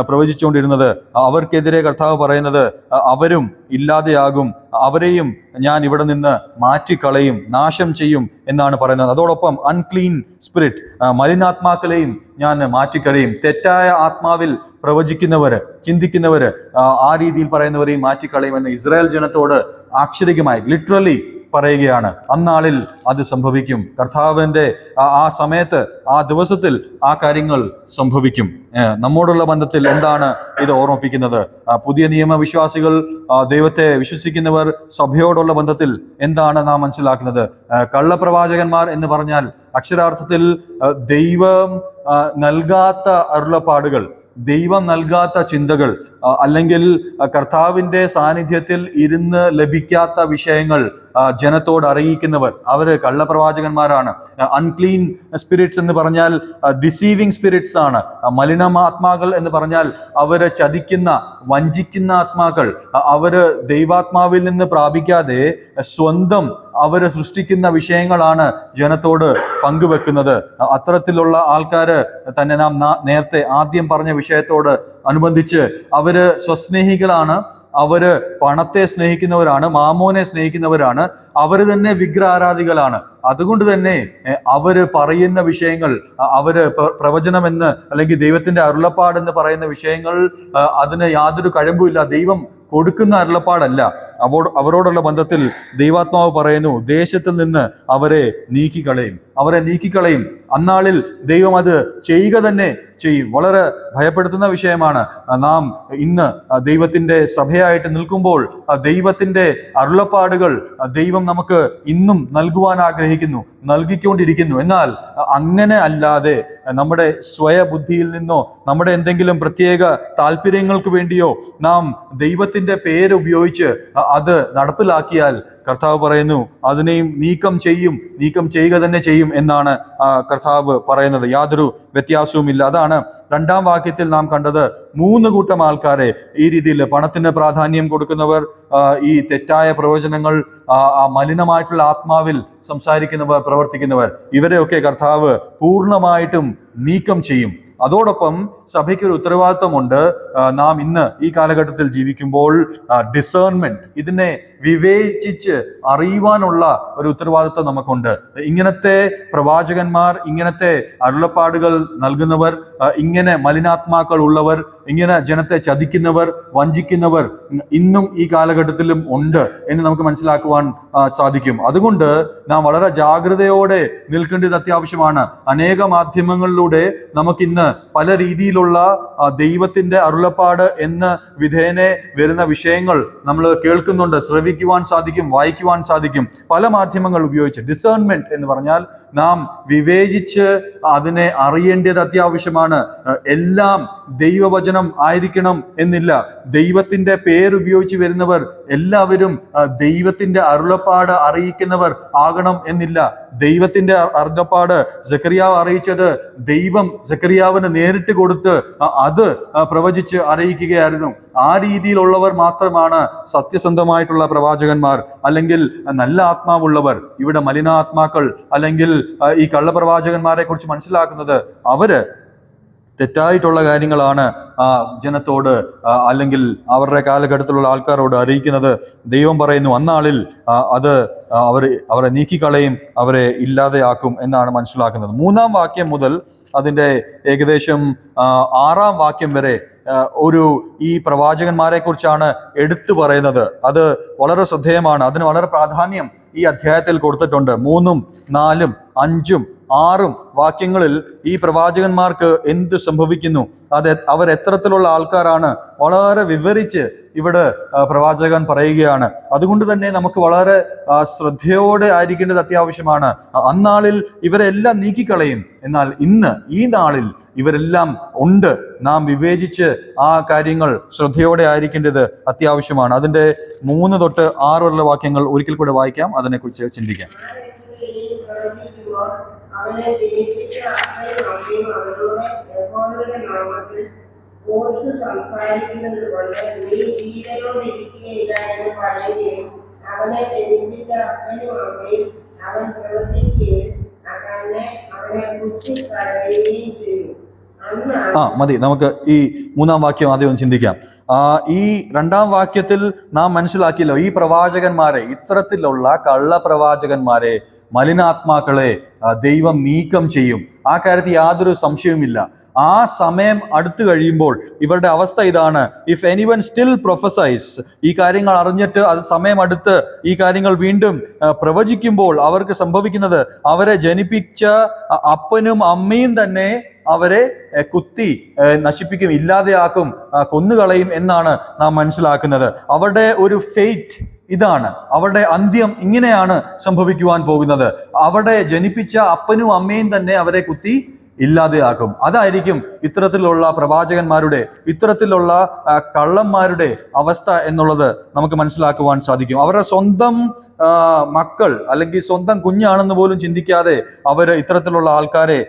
പ്രവചിച്ചുകൊണ്ടിരുന്നത്. അവർക്കെതിരെ കർത്താവ് പറയുന്നത് അവരും ഇല്ലാതെയാകും, അവരെയും ഞാൻ ഇവിടെ നിന്ന് മാറ്റിക്കളയും, നാശം ചെയ്യും എന്നാണ് പറയുന്നത്. അതോടൊപ്പം അൺക്ലീൻ സ്പിരിറ്റ്, മലിനാത്മാക്കളെയും ഞാൻ മാറ്റിക്കളയും. തെറ്റായ ആത്മാവിൽ പ്രവചിക്കുന്നവര്, ചിന്തിക്കുന്നവര്, ആ രീതിയിൽ പറയുന്നവരെയും മാറ്റിക്കളയുമെന്ന് ഇസ്രായേൽ ജനത്തോട് ആക്ഷരികമായി ലിറ്ററലി പറയുകയാണ്. അന്നാളിൽ അത് സംഭവിക്കും. കർത്താവിന്റെ ആ സമയത്ത്, ആ ദിവസത്തിൽ ആ കാര്യങ്ങൾ സംഭവിക്കും. നമ്മോടുള്ള ബന്ധത്തിൽ എന്താണ് ഇത് ഓർമ്മിപ്പിക്കുന്നത്? പുതിയ നിയമവിശ്വാസികൾ, ദൈവത്തെ വിശ്വസിക്കുന്നവർ, സഭയോടുള്ള ബന്ധത്തിൽ എന്താണ് നാം മനസ്സിലാക്കുന്നത്? കള്ളപ്രവാചകന്മാർ എന്ന് പറഞ്ഞാൽ അക്ഷരാർത്ഥത്തിൽ ദൈവം നൽകാത്ത അരുളപ്പാടുകൾ, ദൈവം നൽകാത്ത ചിന്തകൾ, അല്ലെങ്കിൽ കർത്താവിന്റെ സാന്നിധ്യത്തിൽ ഇരുന്ന് ലഭിക്കാത്ത വിഷയങ്ങൾ ജനത്തോട് അറിയിക്കുന്നവർ, അവര് കള്ളപ്രവാചകന്മാരാണ്. അൺക്ലീൻ സ്പിരിറ്റ്സ് എന്ന് പറഞ്ഞാൽ ഡിസീവിങ് സ്പിരിറ്റ്സ് ആണ്. മലിനമാത്മാക്കൾ എന്ന് പറഞ്ഞാൽ അവര് ചതിക്കുന്ന, വഞ്ചിക്കുന്ന ആത്മാക്കൾ. അവര് ദൈവാത്മാവിൽ നിന്ന് പ്രാപിക്കാതെ സ്വന്തം അവര് സൃഷ്ടിക്കുന്ന വിഷയങ്ങളാണ് ജനത്തോട് പങ്കുവെക്കുന്നത്. അത്തരത്തിലുള്ള ആൾക്കാര് തന്നെ നാം നേരത്തെ ആദ്യം പറഞ്ഞ വിഷയത്തോട് അനുബന്ധിച്ച് അവര് സ്വസ്നേഹികളാണ്, അവര് പണത്തെ സ്നേഹിക്കുന്നവരാണ്, മാമോനെ സ്നേഹിക്കുന്നവരാണ്, അവര് തന്നെ വിഗ്രഹാരാധികളാണ്. അതുകൊണ്ട് തന്നെ അവര് പറയുന്ന വിഷയങ്ങൾ, അവര് പ്രവചനമെന്ന് അല്ലെങ്കിൽ ദൈവത്തിന്റെ അരുളപ്പാടെന്ന് പറയുന്ന വിഷയങ്ങൾ, അതിന് യാതൊരു കഴമ്പുമില്ല. ദൈവം കൊടുക്കുന്ന അരുളപ്പാടല്ല. അവരോടുള്ള ബന്ധത്തിൽ ദൈവാത്മാവ് പറയുന്നു, ദേശത്തിൽ നിന്ന് അവരെ നീക്കിക്കളയും. അന്നാളിൽ ദൈവം അത് ചെയ്യുക തന്നെ ചെയ്യും. വളരെ ഭയപ്പെടുത്തുന്ന വിഷയമാണ്. നാം ഇന്ന് ദൈവത്തിന്റെ സഭയായിട്ട് നിൽക്കുമ്പോൾ ദൈവത്തിന്റെ അരുളപ്പാടുകൾ ദൈവം നമുക്ക് ഇന്നും നൽകുവാൻ ആഗ്രഹിക്കുന്നു, നൽകിക്കൊണ്ടിരിക്കുന്നു. എന്നാൽ അങ്ങനെ അല്ലാതെ നമ്മുടെ സ്വയബുദ്ധിയിൽ നിന്നോ നമ്മുടെ എന്തെങ്കിലും പ്രത്യേക താല്പര്യങ്ങൾക്ക് വേണ്ടിയോ നാം ദൈവത്തിന്റെ പേര് ഉപയോഗിച്ച് അത് നടപ്പിലാക്കിയാൽ കർത്താവ് പറയുന്നു അതിനെയും നീക്കം ചെയ്യുക തന്നെ ചെയ്യും എന്നാണ് കർത്താവ് പറയുന്നത്. യാതൊരു വ്യത്യാസവുമില്ല. അതാണ് രണ്ടാം വാക്യത്തിൽ നാം കണ്ടത്. 3 കൂട്ടം ആൾക്കാരെ ഈ രീതിയിൽ പണത്തിന് പ്രാധാന്യം കൊടുക്കുന്നവർ, ഈ തെറ്റായ പ്രവചനങ്ങൾ, മലിനമായിട്ടുള്ള ആത്മാവിൽ സംസാരിക്കുന്നവർ, പ്രവർത്തിക്കുന്നവർ, ഇവരെയൊക്കെ കർത്താവ് പൂർണ്ണമായിട്ടും നീക്കം ചെയ്യും. അതോടൊപ്പം സഭയ്ക്കൊരു ഉത്തരവാദിത്വമുണ്ട്. നാം ഇന്ന് ഈ കാലഘട്ടത്തിൽ ജീവിക്കുമ്പോൾ ഡിസേൺമെന്റ്, ഇതിനെ വിവേചിച്ച് അറിയുവാനുള്ള ഒരു ഉത്തരവാദിത്വം നമുക്കുണ്ട്. ഇങ്ങനത്തെ പ്രവാചകന്മാർ, ഇങ്ങനത്തെ അരുളപ്പാടുകൾ നൽകുന്നവർ, ഇങ്ങനെ മലിനാത്മാക്കൾ ഉള്ളവർ, ഇങ്ങനെ ജനത്തെ ചതിക്കുന്നവർ, വഞ്ചിക്കുന്നവർ ഇന്നും ഈ കാലഘട്ടത്തിലും ഉണ്ട് എന്ന് നമുക്ക് മനസ്സിലാക്കുവാൻ സാധിക്കും. അതുകൊണ്ട് നാം വളരെ ജാഗ്രതയോടെ നിൽക്കേണ്ടത് അത്യാവശ്യമാണ്. അനേക മാധ്യമങ്ങളിലൂടെ നമുക്കിന്ന് പല രീതിയിലുള്ള ദൈവത്തിന്റെ അരുളപ്പാട് എന്ന വിധേയനെ വരുന്ന വിഷയങ്ങൾ നമ്മൾ കേൾക്കുന്നുണ്ട്, ശ്രവിക്കുവാൻ സാധിക്കും, വായിക്കുവാൻ സാധിക്കും. പല മാധ്യമങ്ങൾ ഉപയോഗിച്ച് ഡിസേൺമെന്റ് എന്ന് പറഞ്ഞാൽ നാം വിവേചിച്ച് അതിനെ അറിയേണ്ടത് അത്യാവശ്യമാണ്. എല്ലാം ദൈവവചനം ആയിരിക്കണം എന്നില്ല. ദൈവത്തിന്റെ പേരുപയോഗിച്ച് വരുന്നവർ എല്ലാവരും ദൈവത്തിന്റെ അരുളപ്പാട് അറിയിക്കുന്നവർ ആകണം എന്നില്ല. ദൈവത്തിന്റെ അരുളപ്പാട് സെക്കറിയാവ് അറിയിച്ചത് ദൈവം സെക്കറിയാവിന് നേരിട്ട് കൊടുത്ത് അത് പ്രവചിച്ച് അറിയിക്കുകയായിരുന്നു. ആ രീതിയിലുള്ളവർ മാത്രമാണ് സത്യസന്ധമായിട്ടുള്ള പ്രവാചകന്മാർ, അല്ലെങ്കിൽ നല്ല ആത്മാവുള്ളവർ. ഇവിടെ മലിനാത്മാക്കൾ അല്ലെങ്കിൽ ഈ കള്ളപ്രവാചകന്മാരെ കുറിച്ച് മനസ്സിലാക്കുന്നത് അവര് തെറ്റായിട്ടുള്ള കാര്യങ്ങളാണ് ജനത്തോട് അല്ലെങ്കിൽ അവരുടെ കാലഘട്ടത്തിലുള്ള ആൾക്കാരോട് അറിയിക്കുന്നത്. ദൈവം പറയുന്നു അന്നാളിൽ അത് അവരെ നീക്കിക്കളയും, അവരെ ഇല്ലാതെയാക്കും എന്നാണ് മനസ്സിലാക്കുന്നത്. 3-ാം വാക്യം മുതൽ അതിൻ്റെ ഏകദേശം 6-ാം വാക്യം വരെ ഈ പ്രവാചകന്മാരെ കുറിച്ചാണ് എടുത്തു പറയുന്നത്. അത് വളരെ ശ്രദ്ധേയമാണ്. അതിന് വളരെ പ്രാധാന്യം ഈ അധ്യായത്തിൽ കൊടുത്തിട്ടുണ്ട്. 3, 4, 5, 6 വാക്യങ്ങളിൽ ഈ പ്രവാചകന്മാർക്ക് എന്ത് സംഭവിക്കുന്നു, അവരെത്രത്തിലുള്ള ആൾക്കാരാണ് വളരെ വിവരിച്ച് ഇവിടെ പ്രവാചകൻ പറയുകയാണ്. അതുകൊണ്ട് തന്നെ നമുക്ക് വളരെ ശ്രദ്ധയോടെ ആയിരിക്കേണ്ടത് അത്യാവശ്യമാണ്. അന്നാളിൽ ഇവരെല്ലാം നീക്കിക്കളയും, എന്നാൽ ഇന്ന് ഈ നാളിൽ ഇവരെല്ലാം ഉണ്ട്. നാം വിവേചിച്ച് ആ കാര്യങ്ങൾ ശ്രദ്ധയോടെ ആയിരിക്കേണ്ടത് അത്യാവശ്യമാണ്. അതിൻ്റെ 3 തൊട്ട് 6 വരെയുള്ള വാക്യങ്ങൾ ഒരിക്കൽ കൂടെ വായിക്കാം, അതിനെക്കുറിച്ച് ചിന്തിക്കാം. അവനെ ജനിപ്പിച്ച അപ്പനും അമ്മയും അവരോട് യഹോവയുടെ നാമത്തിൽ ഓർത്ത് സംസാരിക്കുന്നത് കൊണ്ട് നീ ജീവനോടിരിക്കുകയില്ല എന്ന് പറയുകയും അവനെ ജനിപ്പിച്ച അപ്പനും അമ്മയും അവൻ പ്രവർത്തിക്കുകയും തന്നെ അവനെ കുത്തിക്കളയുകയും ചെയ്യും. മതി, നമുക്ക് ഈ 3-ാം വാക്യം ആദ്യം ഒന്ന് ചിന്തിക്കാം. ഈ 2-ാം വാക്യത്തിൽ നാം മനസ്സിലാക്കിയല്ലോ, ഈ പ്രവാചകന്മാരെ, ഇത്തരത്തിലുള്ള കള്ളപ്രവാചകന്മാരെ, മലിനാത്മാക്കളെ ദൈവം നീക്കം ചെയ്യും. ആ കാര്യത്തിൽ യാതൊരു സംശയവുമില്ല. ആ സമയം അടുത്തു കഴിയുമ്പോൾ ഇവരുടെ അവസ്ഥ ഇതാണ്. ഇഫ് എനിവൺ സ്റ്റിൽ പ്രൊഫസൈസ്, ഈ കാര്യങ്ങൾ അറിഞ്ഞിട്ട് അത് സമയം അടുത്ത് ഈ കാര്യങ്ങൾ വീണ്ടും പ്രവചിക്കുമ്പോൾ അവർക്ക് സംഭവിക്കുന്നത്, അവരെ ജനിപ്പിച്ച അപ്പനും അമ്മയും തന്നെ അവരെ കുത്തി നശിപ്പിക്കും, ഇല്ലാതെയാക്കും, കൊന്നുകളയും എന്നാണ് നാം മനസ്സിലാക്കുന്നത്. അവരുടെ ഒരു ഫെയ്റ്റ് ഇതാണ്, അവരുടെ അന്ത്യം ഇങ്ങനെയാണ് സംഭവിക്കുവാൻ പോകുന്നത്. അവിടെ ജനിപ്പിച്ച അപ്പനും അമ്മയും തന്നെ അവരെ കുത്തി ഇല്ലാതെയാക്കും. അതായിരിക്കും ഇത്തരത്തിലുള്ള പ്രവാചകന്മാരുടെ, ഇത്തരത്തിലുള്ള കള്ളന്മാരുടെ അവസ്ഥ എന്നുള്ളത് നമുക്ക് മനസ്സിലാക്കുവാൻ സാധിക്കും. അവരുടെ സ്വന്തം മക്കൾ അല്ലെങ്കിൽ സ്വന്തം കുഞ്ഞാണെന്ന് പോലും ചിന്തിക്കാതെ അവർ ഇത്തരത്തിലുള്ള ആൾക്കാരെ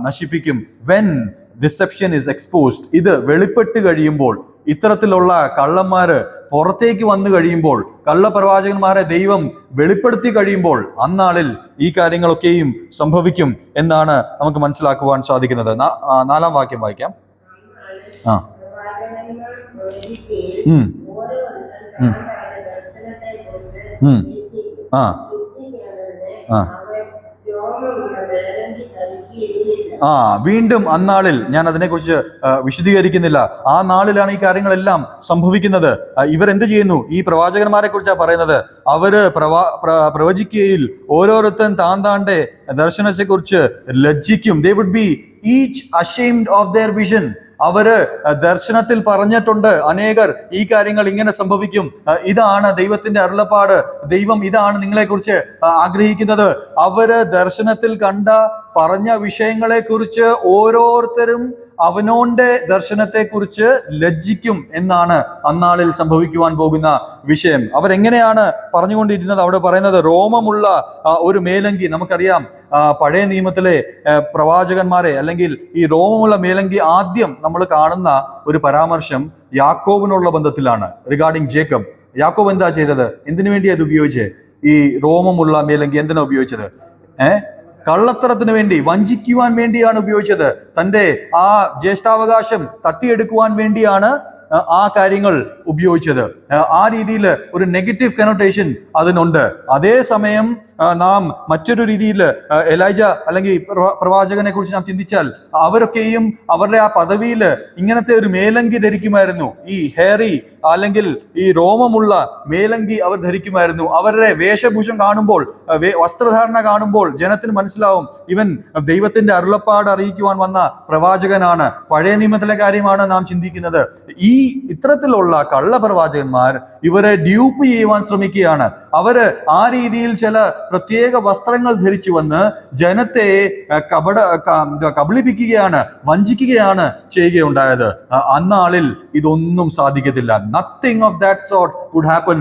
നശിപ്പിക്കും. വെൻ ഡിസെപ്ഷൻ ഇസ് എക്സ്പോസ്ഡ്, ഇത് വെളിപ്പെട്ട് കഴിയുമ്പോൾ, ഇത്തരത്തിലുള്ള കള്ളന്മാര് പുറത്തേക്ക് വന്നു കഴിയുമ്പോൾ, കള്ളപ്രവാചകന്മാരെ ദൈവം വെളിപ്പെടുത്തി കഴിയുമ്പോൾ, അന്നാളിൽ ഈ കാര്യങ്ങളൊക്കെയും സംഭവിക്കും എന്നാണ് നമുക്ക് മനസ്സിലാക്കുവാൻ സാധിക്കുന്നത്. 4-ാം വാക്യം വായിക്കാം. വീണ്ടും അന്നാളിൽ, ഞാൻ അതിനെക്കുറിച്ച് വിശദീകരിക്കുന്നില്ല, ആ നാളിലാണ് ഈ കാര്യങ്ങളെല്ലാം സംഭവിക്കുന്നത്. ഇവരെന്ത് ചെയ്യുന്നു? ഈ പ്രവാചകന്മാരെ കുറിച്ചാണ് പറയുന്നത്. അവര് പ്രവചിക്കുകയിൽ ഓരോരുത്തൻ താന്താന്റെ ദർശനത്തെ കുറിച്ച് ലജ്ജിക്കും. They would be each ashamed of their vision. അവര് ദർശനത്തിൽ പറഞ്ഞിട്ടുണ്ട് അനേകർ, ഈ കാര്യങ്ങൾ ഇങ്ങനെ സംഭവിക്കും, ഇതാണ് ദൈവത്തിന്റെ അരുളപ്പാട്, ദൈവം ഇതാണ് നിങ്ങളെ കുറിച്ച് ആഗ്രഹിക്കുന്നത്. അവര് ദർശനത്തിൽ കണ്ട പറഞ്ഞ വിഷയങ്ങളെ കുറിച്ച് ഓരോരുത്തരും അവനോന്റെ ദർശനത്തെ കുറിച്ച് ലജ്ജിക്കും എന്നാണ് അന്നാളിൽ സംഭവിക്കുവാൻ പോകുന്ന വിഷയം. അവരെങ്ങനെയാണ് പറഞ്ഞുകൊണ്ടിരുന്നത്? അവിടെ പറയുന്നത് രോമമുള്ള ഒരു മേലങ്കി. നമുക്കറിയാം പഴയ നിയമത്തിലെ പ്രവാചകന്മാരെ, അല്ലെങ്കിൽ ഈ രോമമുള്ള മേലങ്കി ആദ്യം നമ്മൾ കാണുന്ന ഒരു പരാമർശം യാക്കോബിനുള്ള ബന്ധത്തിലാണ്. റിഗാർഡിങ് ജേക്കബ്, യാക്കോബ് എന്താ ചെയ്തത്? എന്തിനു വേണ്ടി അത് ഉപയോഗിച്ചത്? ഈ രോമമുള്ള മേലങ്കി എന്തിനാ ഉപയോഗിച്ചത്? കള്ളത്തരത്തിന് വേണ്ടി, വഞ്ചിക്കുവാൻ വേണ്ടിയാണ് ഉപയോഗിച്ചത്. തൻ്റെ ആ ജ്യേഷ്ഠാവകാശം തട്ടിയെടുക്കുവാൻ വേണ്ടിയാണ് ആ കാര്യങ്ങൾ ഉപയോഗിച്ചത്. ആ രീതിയിൽ ഒരു നെഗറ്റീവ് കനോട്ടേഷൻ അതിനുണ്ട്. അതേസമയം നാം മറ്റൊരു രീതിയിൽ എലൈജ അല്ലെങ്കിൽ പ്രവാചകനെ കുറിച്ച് നാം ചിന്തിച്ചാൽ, അവരൊക്കെയും അവരുടെ ആ പദവിയിൽ ഇങ്ങനത്തെ ഒരു മേലങ്കി ധരിക്കുമായിരുന്നു. ഈ ഹെയറി അല്ലെങ്കിൽ ഈ രോമമുള്ള മേലങ്കി അവർ ധരിക്കുമായിരുന്നു. അവരുടെ വേഷഭൂഷം കാണുമ്പോൾ, വസ്ത്രധാരണ കാണുമ്പോൾ ജനത്തിന് മനസ്സിലാവും ഇവൻ ദൈവത്തിന്റെ അരുളപ്പാട് അറിയിക്കുവാൻ വന്ന പ്രവാചകനാണ്. പഴയ നിയമത്തിലെ കാര്യമാണ് നാം ചിന്തിക്കുന്നത്. ഈ ഇത്തരത്തിലുള്ള കള്ളപ്രവാചകന്മാർ ഇവരെ ഡ്യൂപ്പ് ചെയ്യുവാൻ ശ്രമിക്കുകയാണ്. അവര് ആ രീതിയിൽ ചില പ്രത്യേക വസ്ത്രങ്ങൾ ധരിച്ചു വന്ന് ജനത്തെ കബളിപ്പിക്കുകയാണ്, വഞ്ചിക്കുകയാണ് ചെയ്യുകയുണ്ടായത്. അന്നാളിൽ ഇതൊന്നും സാധിക്കത്തില്ല. Nothing of that sort would happen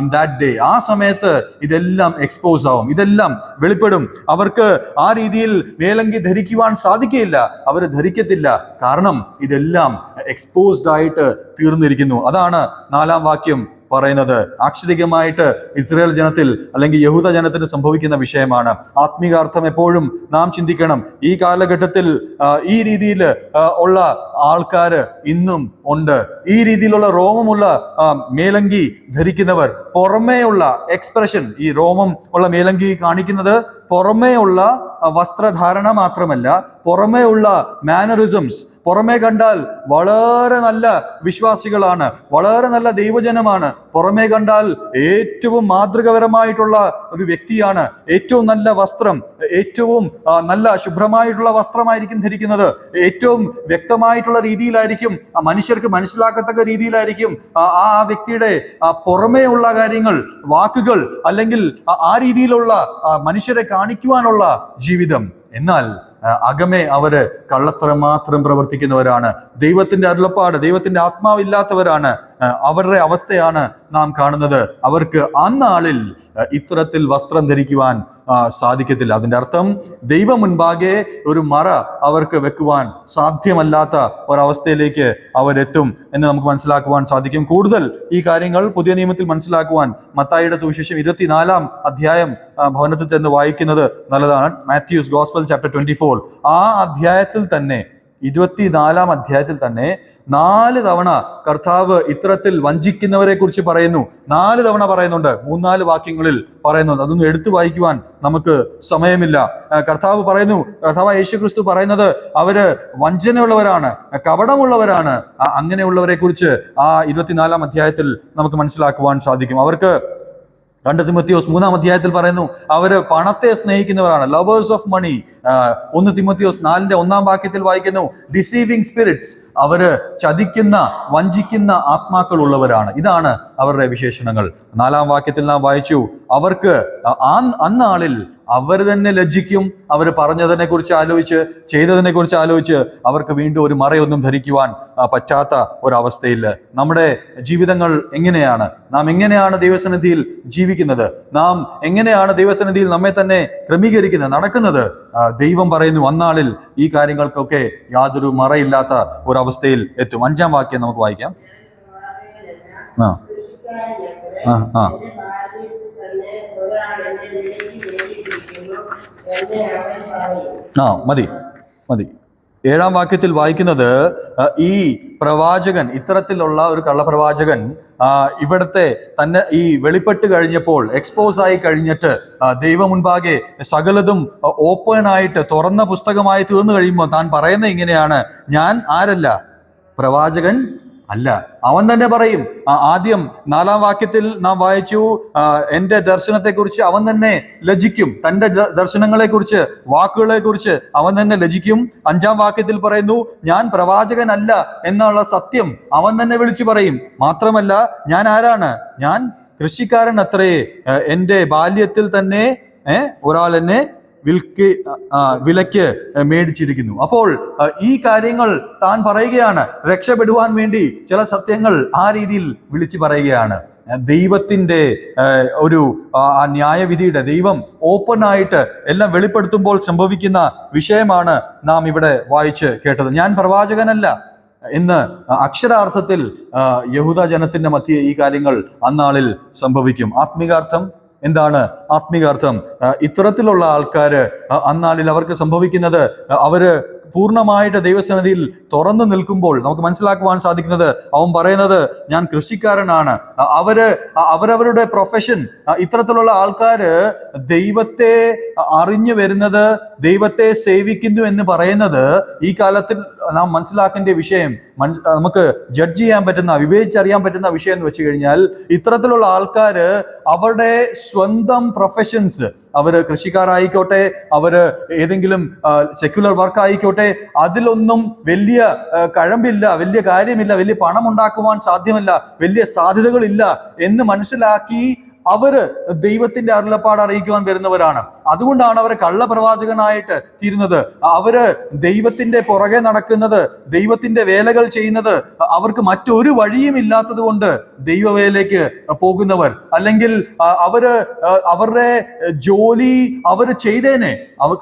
in that day. ആ സമയത്ത് ഇതെല്ലാം എക്സ്പോസ് ആവും, ഇതെല്ലാം വെളിപ്പെടും. അവർക്ക് ആ രീതിയിൽ മേലങ്കി ധരിക്കുവാൻ സാധിക്കുകയില്ല, അവർ ധരിക്കത്തില്ല. കാരണം ഇതെല്ലാം എക്സ്പോസ്ഡ് ആയിട്ട് തീർന്നിരിക്കുന്നു. അതാണ് 4-ാം വാക്യം പറയുന്നത്. ആക്ഷരികമായിട്ട് ഇസ്രായേൽ ജനത്തിൽ അല്ലെങ്കിൽ യഹൂദ ജനത്തിന് സംഭവിക്കുന്ന വിഷയമാണ്. ആത്മീകാർത്ഥം എപ്പോഴും നാം ചിന്തിക്കണം. ഈ കാലഘട്ടത്തിൽ ഈ രീതിയിൽ ഉള്ള ആൾക്കാർ ഇന്നും ഉണ്ട്. ഈ രീതിയിലുള്ള രോമമുള്ള മേലങ്കി ധരിക്കുന്നവർ, പുറമേയുള്ള എക്സ്പ്രഷൻ, ഈ രോമം ഉള്ള മേലങ്കി കാണിക്കുന്നത് പുറമേയുള്ള വസ്ത്രധാരണ മാത്രമല്ല, പുറമേയുള്ള മാനറിസംസ്. പുറമേ കണ്ടാൽ വളരെ നല്ല വിശ്വാസികളാണ്, വളരെ നല്ല ദൈവജനമാണ്. പുറമേ കണ്ടാൽ ഏറ്റവും മാതൃകപരമായിട്ടുള്ള ഒരു വ്യക്തിയാണ്. ഏറ്റവും നല്ല വസ്ത്രം, ഏറ്റവും നല്ല ശുഭ്രമായിട്ടുള്ള വസ്ത്രമായിരിക്കും ധരിക്കുന്നത്. ഏറ്റവും വ്യക്തമായിട്ടുള്ള രീതിയിലായിരിക്കും, മനുഷ്യർക്ക് മനസ്സിലാക്കത്തക്ക രീതിയിലായിരിക്കും ആ വ്യക്തിയുടെ പുറമേ ഉള്ള കാര്യങ്ങൾ, വാക്കുകൾ, അല്ലെങ്കിൽ ആ രീതിയിലുള്ള മനുഷ്യരെ കാണിക്കുവാനുള്ള ജീവിതം. എന്നാൽ അകമേ അവര് കള്ളത്തരം മാത്രം പ്രവർത്തിക്കുന്നവരാണ്. ദൈവത്തിന്റെ അരുളപ്പാട്, ദൈവത്തിന്റെ ആത്മാവില്ലാത്തവരാണ്. അവരുടെ അവസ്ഥയാണ് നാം കാണുന്നത്. അവർക്ക് അന്നാളിൽ ഇത്തരത്തിൽ വസ്ത്രം ധരിക്കുവാൻ സാധിക്കത്തില്ല. അതിന്റെ അർത്ഥം ദൈവം മുൻപാകെ ഒരു മറ അവർക്ക് വെക്കുവാൻ സാധ്യമല്ലാത്ത ഒരവസ്ഥയിലേക്ക് അവരെത്തും എന്ന് നമുക്ക് മനസ്സിലാക്കുവാൻ സാധിക്കും. കൂടുതൽ ഈ കാര്യങ്ങൾ പുതിയ നിയമത്തിൽ മനസ്സിലാക്കുവാൻ മത്തായിയുടെ സുവിശേഷം 24-ാം അധ്യായം ഭവനത്തിൽ ചെന്ന് വായിക്കുന്നത് നല്ലതാണ്. Mathews gospel chapter 24. ആ അധ്യായത്തിൽ തന്നെ, 24-ാം അധ്യായത്തിൽ തന്നെ 4 തവണ കർത്താവ് ഇത്തരത്തിൽ വഞ്ചിക്കുന്നവരെ കുറിച്ച് പറയുന്നു. 4 തവണ പറയുന്നുണ്ട്, 3-4 വാക്യങ്ങളിൽ പറയുന്നുണ്ട്. അതൊന്നും എടുത്തു വായിക്കുവാൻ നമുക്ക് സമയമില്ല. കർത്താവ് യേശുക്രിസ്തു പറയുന്നത് അവര് വഞ്ചനയുള്ളവരാണ്, കപടമുള്ളവരാണ്. അങ്ങനെയുള്ളവരെ കുറിച്ച് ആ 24-ാം അധ്യായത്തിൽ നമുക്ക് മനസ്സിലാക്കുവാൻ സാധിക്കും. അവർക്ക് 2 തിമോത്തിയോസ് 3-ാം അധ്യായത്തിൽ പറയുന്നു, അവര് പണത്തെ സ്നേഹിക്കുന്നവരാണ്, ലവേഴ്സ് ഓഫ് മണി. 1 തിമോത്തിയോസ് 4-ന്റെ 1-ാം വാക്യത്തിൽ വായിക്കുന്നു, ഡിസീവിങ് സ്പിരിറ്റ്സ്. അവര് ചതിക്കുന്ന, വഞ്ചിക്കുന്ന ആത്മാക്കൾ ഉള്ളവരാണ്. ഇതാണ് അവരുടെ വിശേഷണങ്ങൾ. 4-ാം വാക്യത്തിൽ നാം വായിച്ചു, അവർക്ക് അന്നാളിൽ അവർ തന്നെ ലജ്ജിക്കും. അവർ പറഞ്ഞതിനെ കുറിച്ച് ആലോചിച്ച്, ചെയ്തതിനെ കുറിച്ച് ആലോചിച്ച് അവർക്ക് വീണ്ടും ഒരു മറയൊന്നും ധരിക്കുവാൻ പറ്റാത്ത ഒരവസ്ഥയിൽ. നമ്മുടെ ജീവിതങ്ങൾ എങ്ങനെയാണ്? നാം എങ്ങനെയാണ് ദൈവസന്നിധിയിൽ ജീവിക്കുന്നത്? നാം എങ്ങനെയാണ് ദൈവസന്നിധിയിൽ നമ്മെ തന്നെ ക്രമീകരിക്കുന്നത്, നടക്കുന്നത്? ദൈവം പറയുന്നു, അന്നാളിൽ ഈ കാര്യങ്ങൾക്കൊക്കെ യാതൊരു മറയില്ലാത്ത ഒരവസ്ഥയിൽ എത്തും. 5-ാം വാക്യം നമുക്ക് വായിക്കാം. മതി. 7-ാം വാക്യത്തിൽ വായിക്കുന്നത്, ഈ പ്രവാചകൻ, ഇത്തരത്തിലുള്ള ഒരു കള്ളപ്രവാചകൻ ഇവിടത്തെ തന്നെ ഈ വെളിപ്പെട്ട് കഴിഞ്ഞപ്പോൾ, എക്സ്പോസ് ആയി കഴിഞ്ഞിട്ട് ദൈവം മുൻപാകെ സകലതും ഓപ്പൺ ആയിട്ട് തുറന്ന പുസ്തകമായി തീർന്നു കഴിയുമ്പോൾ താൻ പറയുന്നത് ഇങ്ങനെയാണ്, ഞാൻ ആരല്ല, പ്രവാചകൻ അല്ല. അവൻ തന്നെ പറയും. ആദ്യം 4-ാം വാക്യത്തിൽ നാം വായിച്ചു, എൻ്റെ ദർശനത്തെക്കുറിച്ച് അവൻ തന്നെ ലജിക്കും. തൻ്റെ ദർശനങ്ങളെക്കുറിച്ച്, വാക്കുകളെക്കുറിച്ച് അവൻ തന്നെ ലജിക്കും. 5-ാം വാക്യത്തിൽ പറയുന്നു, ഞാൻ പ്രവാചകനല്ല എന്നുള്ള സത്യം അവൻ തന്നെ വിളിച്ചു പറയും. മാത്രമല്ല, ഞാൻ ആരാണ്? ഞാൻ കൃഷിക്കാരൻ അത്രേ. എൻ്റെ ബാല്യത്തിൽ തന്നെ ഒരാൾ എന്നെ വിലയ്ക്ക് മേടിച്ചിരിക്കുന്നു. അപ്പോൾ ഈ കാര്യങ്ങൾ താൻ പറയുകയാണ്. രക്ഷപ്പെടുവാൻ വേണ്ടി ചില സത്യങ്ങൾ ആ രീതിയിൽ വിളിച്ചു പറയുകയാണ്. ദൈവത്തിന്റെ ഒരു ന്യായവിധിയുടെ, ദൈവം ഓപ്പൺ ആയിട്ട് എല്ലാം വെളിപ്പെടുത്തുമ്പോൾ സംഭവിക്കുന്ന വിഷയമാണ് നാം ഇവിടെ വായിച്ച് കേട്ടത്. ഞാൻ പ്രവാചകനല്ല എന്ന് അക്ഷരാർത്ഥത്തിൽ യഹൂദ ജനത്തിന്റെ മധ്യേ ഈ കാര്യങ്ങൾ അന്നാളിൽ സംഭവിക്കും. ആത്മീകാർത്ഥം എന്താണ്? ആത്മീകാർത്ഥം ഇത്തരത്തിലുള്ള ആൾക്കാര് അന്നാളിൽ അവർക്ക് സംഭവിക്കുന്നത്, അവര് പൂർണ്ണമായിട്ട് ദൈവസന്നിധിയിൽ തുറന്നു നിൽക്കുമ്പോൾ നമുക്ക് മനസ്സിലാക്കുവാൻ സാധിക്കുന്നത്, അവൻ പറയുന്നത് ഞാൻ കൃഷിക്കാരനാണ്. അവരവരുടെ പ്രൊഫഷൻ, ഇത്തരത്തിലുള്ള ആൾക്കാര് ദൈവത്തെ അറിഞ്ഞു വരുന്നത്, ദൈവത്തെ സേവിക്കുന്നു എന്ന് പറയുന്നത് ഈ കാലത്തിൽ നാം മനസ്സിലാക്കേണ്ട വിഷയം, നമുക്ക് ജഡ്ജ് ചെയ്യാൻ പറ്റുന്ന, വിവേചിച്ചറിയാൻ പറ്റുന്ന വിഷയം എന്ന് വെച്ച് കഴിഞ്ഞാൽ, ഇത്തരത്തിലുള്ള ആൾക്കാര് അവരുടെ സ്വന്തം പ്രൊഫഷൻസ്, അവര് കൃഷിക്കാരായിക്കോട്ടെ, അവര് ഏതെങ്കിലും സെക്യുലർ വർക്ക് ആയിക്കോട്ടെ, അതിലൊന്നും വലിയ കഴമ്പില്ല, വലിയ കാര്യമില്ല, വലിയ പണം ഉണ്ടാക്കുവാൻ സാധ്യമല്ല, വലിയ സാധ്യതകളില്ല എന്ന് മനസ്സിലാക്കി അവര് ദൈവത്തിന്റെ അരുളപ്പാട് അറിയിക്കുവാൻ വരുന്നവരാണ്. അതുകൊണ്ടാണ് അവരെ കള്ളപ്രവാചകനായിട്ട് തീരുന്നത്. അവര് ദൈവത്തിന്റെ പുറകെ നടക്കുന്നത്, ദൈവത്തിന്റെ വേലകൾ ചെയ്യുന്നത്, അവർക്ക് മറ്റൊരു വഴിയും ഇല്ലാത്തത് കൊണ്ട് ദൈവവേലയ്ക്ക് പോകുന്നവർ, അല്ലെങ്കിൽ അവരുടെ ജോലി അവര് ചെയ്തേനെ,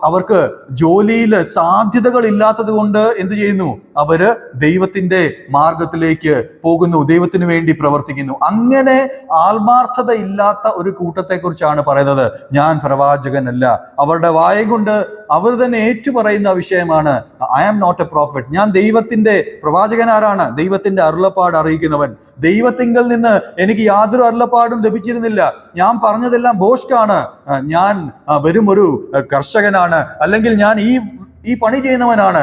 അവർക്ക് ജോലിയിൽ സാധ്യതകൾ ഇല്ലാത്തത് കൊണ്ട് എന്ത് ചെയ്യുന്നു? അവര് ദൈവത്തിന്റെ മാർഗത്തിലേക്ക് പോകുന്നു, ദൈവത്തിന് വേണ്ടി പ്രവർത്തിക്കുന്നു. അങ്ങനെ ആത്മാർത്ഥത ഇല്ലാത്ത ഒരു കൂട്ടത്തെ കുറിച്ചാണ് പറയുന്നത്. ഞാൻ പ്രവാചകനല്ല. അവരുടെ വായ കൊണ്ട് അവർ തന്നെ ഏറ്റുപറയുന്ന വിഷയമാണ്, I am not a prophet. ഞാൻ ദൈവത്തിന്റെ പ്രവാചകൻ. ആരാണ്? ദൈവത്തിന്റെ അരുളപ്പാട് അറിയിക്കുന്നവൻ. ദൈവത്തിങ്കൽ നിന്ന് എനിക്ക് യാതൊരു അരുളപ്പാടും ലഭിച്ചിരുന്നില്ല. ഞാൻ പറഞ്ഞതെല്ലാം ഭോഷ്കാണ്. ഞാൻ വെറും ഒരു കർഷകനാണ്, അല്ലെങ്കിൽ ഞാൻ ഈ പണി ചെയ്യുന്നവനാണ്,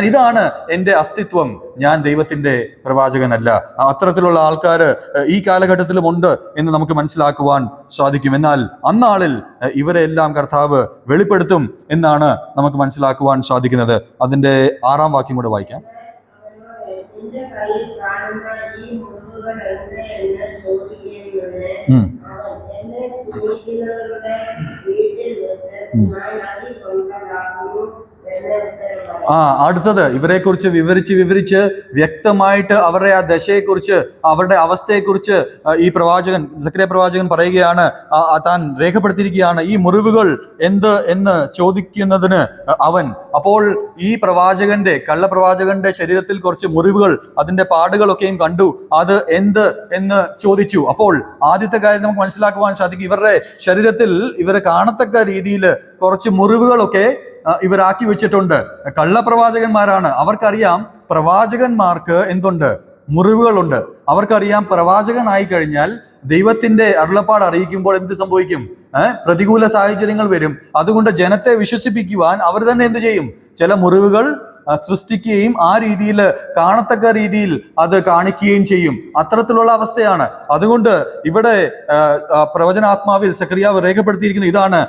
ഇതാണ് എൻ്റെ അസ്തിത്വം, ഞാൻ ദൈവത്തിന്റെ പ്രവാചകനല്ല. അത്തരത്തിലുള്ള ആൾക്കാർ ഈ കാലഘട്ടത്തിലും ഉണ്ട് എന്ന് നമുക്ക് മനസ്സിലാക്കുവാൻ സാധിക്കും. എന്നാൽ അന്നാളിൽ ഇവരെ എല്ലാം കർത്താവ് വെളിപ്പെടുത്തും എന്നാണ് നമുക്ക് മനസ്സിലാക്കുവാൻ സാധിക്കുന്നത്. അതിന്റെ 6-ാം വാക്യം കൂടെ വായിക്കാം. നിന്റെ കയ്യിൽ കാണുന്ന ഈ മുറിവുകൾ എന്ത് എന്ന് ചോദിക്കുന്നതിന് അവൻ എന്നെ സ്നേഹിക്കുന്നവരുടെ വീട്ടിൽ വെച്ച് ഞാൻ അടി കൊണ്ടതാകുന്നു എന്ന് ഉത്തരം പറഞ്ഞു. അടുത്തത് ഇവരെ കുറിച്ച് വിവരിച്ച് വ്യക്തമായിട്ട് അവരുടെ ആ ദശയെക്കുറിച്ച്, അവരുടെ അവസ്ഥയെക്കുറിച്ച് ഈ പ്രവാചകൻ, സക്കറിയ പ്രവാചകൻ പറയുകയാണ്, താൻ രേഖപ്പെടുത്തിയിരിക്കുകയാണ് ഈ മുറിവുകൾ എന്ത് എന്ന് ചോദിക്കുന്നതിന് അവൻ. അപ്പോൾ ഈ കള്ളപ്രവാചകന്റെ ശരീരത്തിൽ കുറച്ച് മുറിവുകൾ, അതിന്റെ പാടുകളൊക്കെയും കണ്ടു. അത് എന്ത് എന്ന് ചോദിച്ചു. അപ്പോൾ ആദ്യത്തെ കാര്യം നമുക്ക് മനസ്സിലാക്കുവാൻ സാധിക്കും, ഇവരുടെ ശരീരത്തിൽ ഇവരെ കാണത്തക്ക രീതിയിൽ കുറച്ച് മുറിവുകളൊക്കെ ഇവരാക്കി വെച്ചിട്ടുണ്ട്. കള്ളപ്രവാചകന്മാരാണ്. അവർക്കറിയാം പ്രവാചകന്മാർക്ക് എന്തുണ്ട്? മുറിവുകളുണ്ട്. അവർക്കറിയാം പ്രവാചകനായി കഴിഞ്ഞാൽ ദൈവത്തിന്റെ അരുളപ്പാട് അറിയിക്കുമ്പോൾ എന്ത് സംഭവിക്കും? പ്രതികൂല സാഹചര്യങ്ങൾ വരും. അതുകൊണ്ട് ജനത്തെ വിശ്വസിപ്പിക്കുവാൻ അവർ തന്നെ എന്ത് ചെയ്യും? ചില മുറിവുകൾ സൃഷ്ടിക്കുകയും ആ രീതിയിൽ കാണത്തക്ക രീതിയിൽ അത് കാണിക്കുകയും ചെയ്യും. അത്തരത്തിലുള്ള അവസ്ഥയാണ്. അതുകൊണ്ട് ഇവിടെ പ്രവചനാത്മാവിൽ സക്കറിയാവ് രേഖപ്പെടുത്തിയിരിക്കുന്ന ഇതാണ്.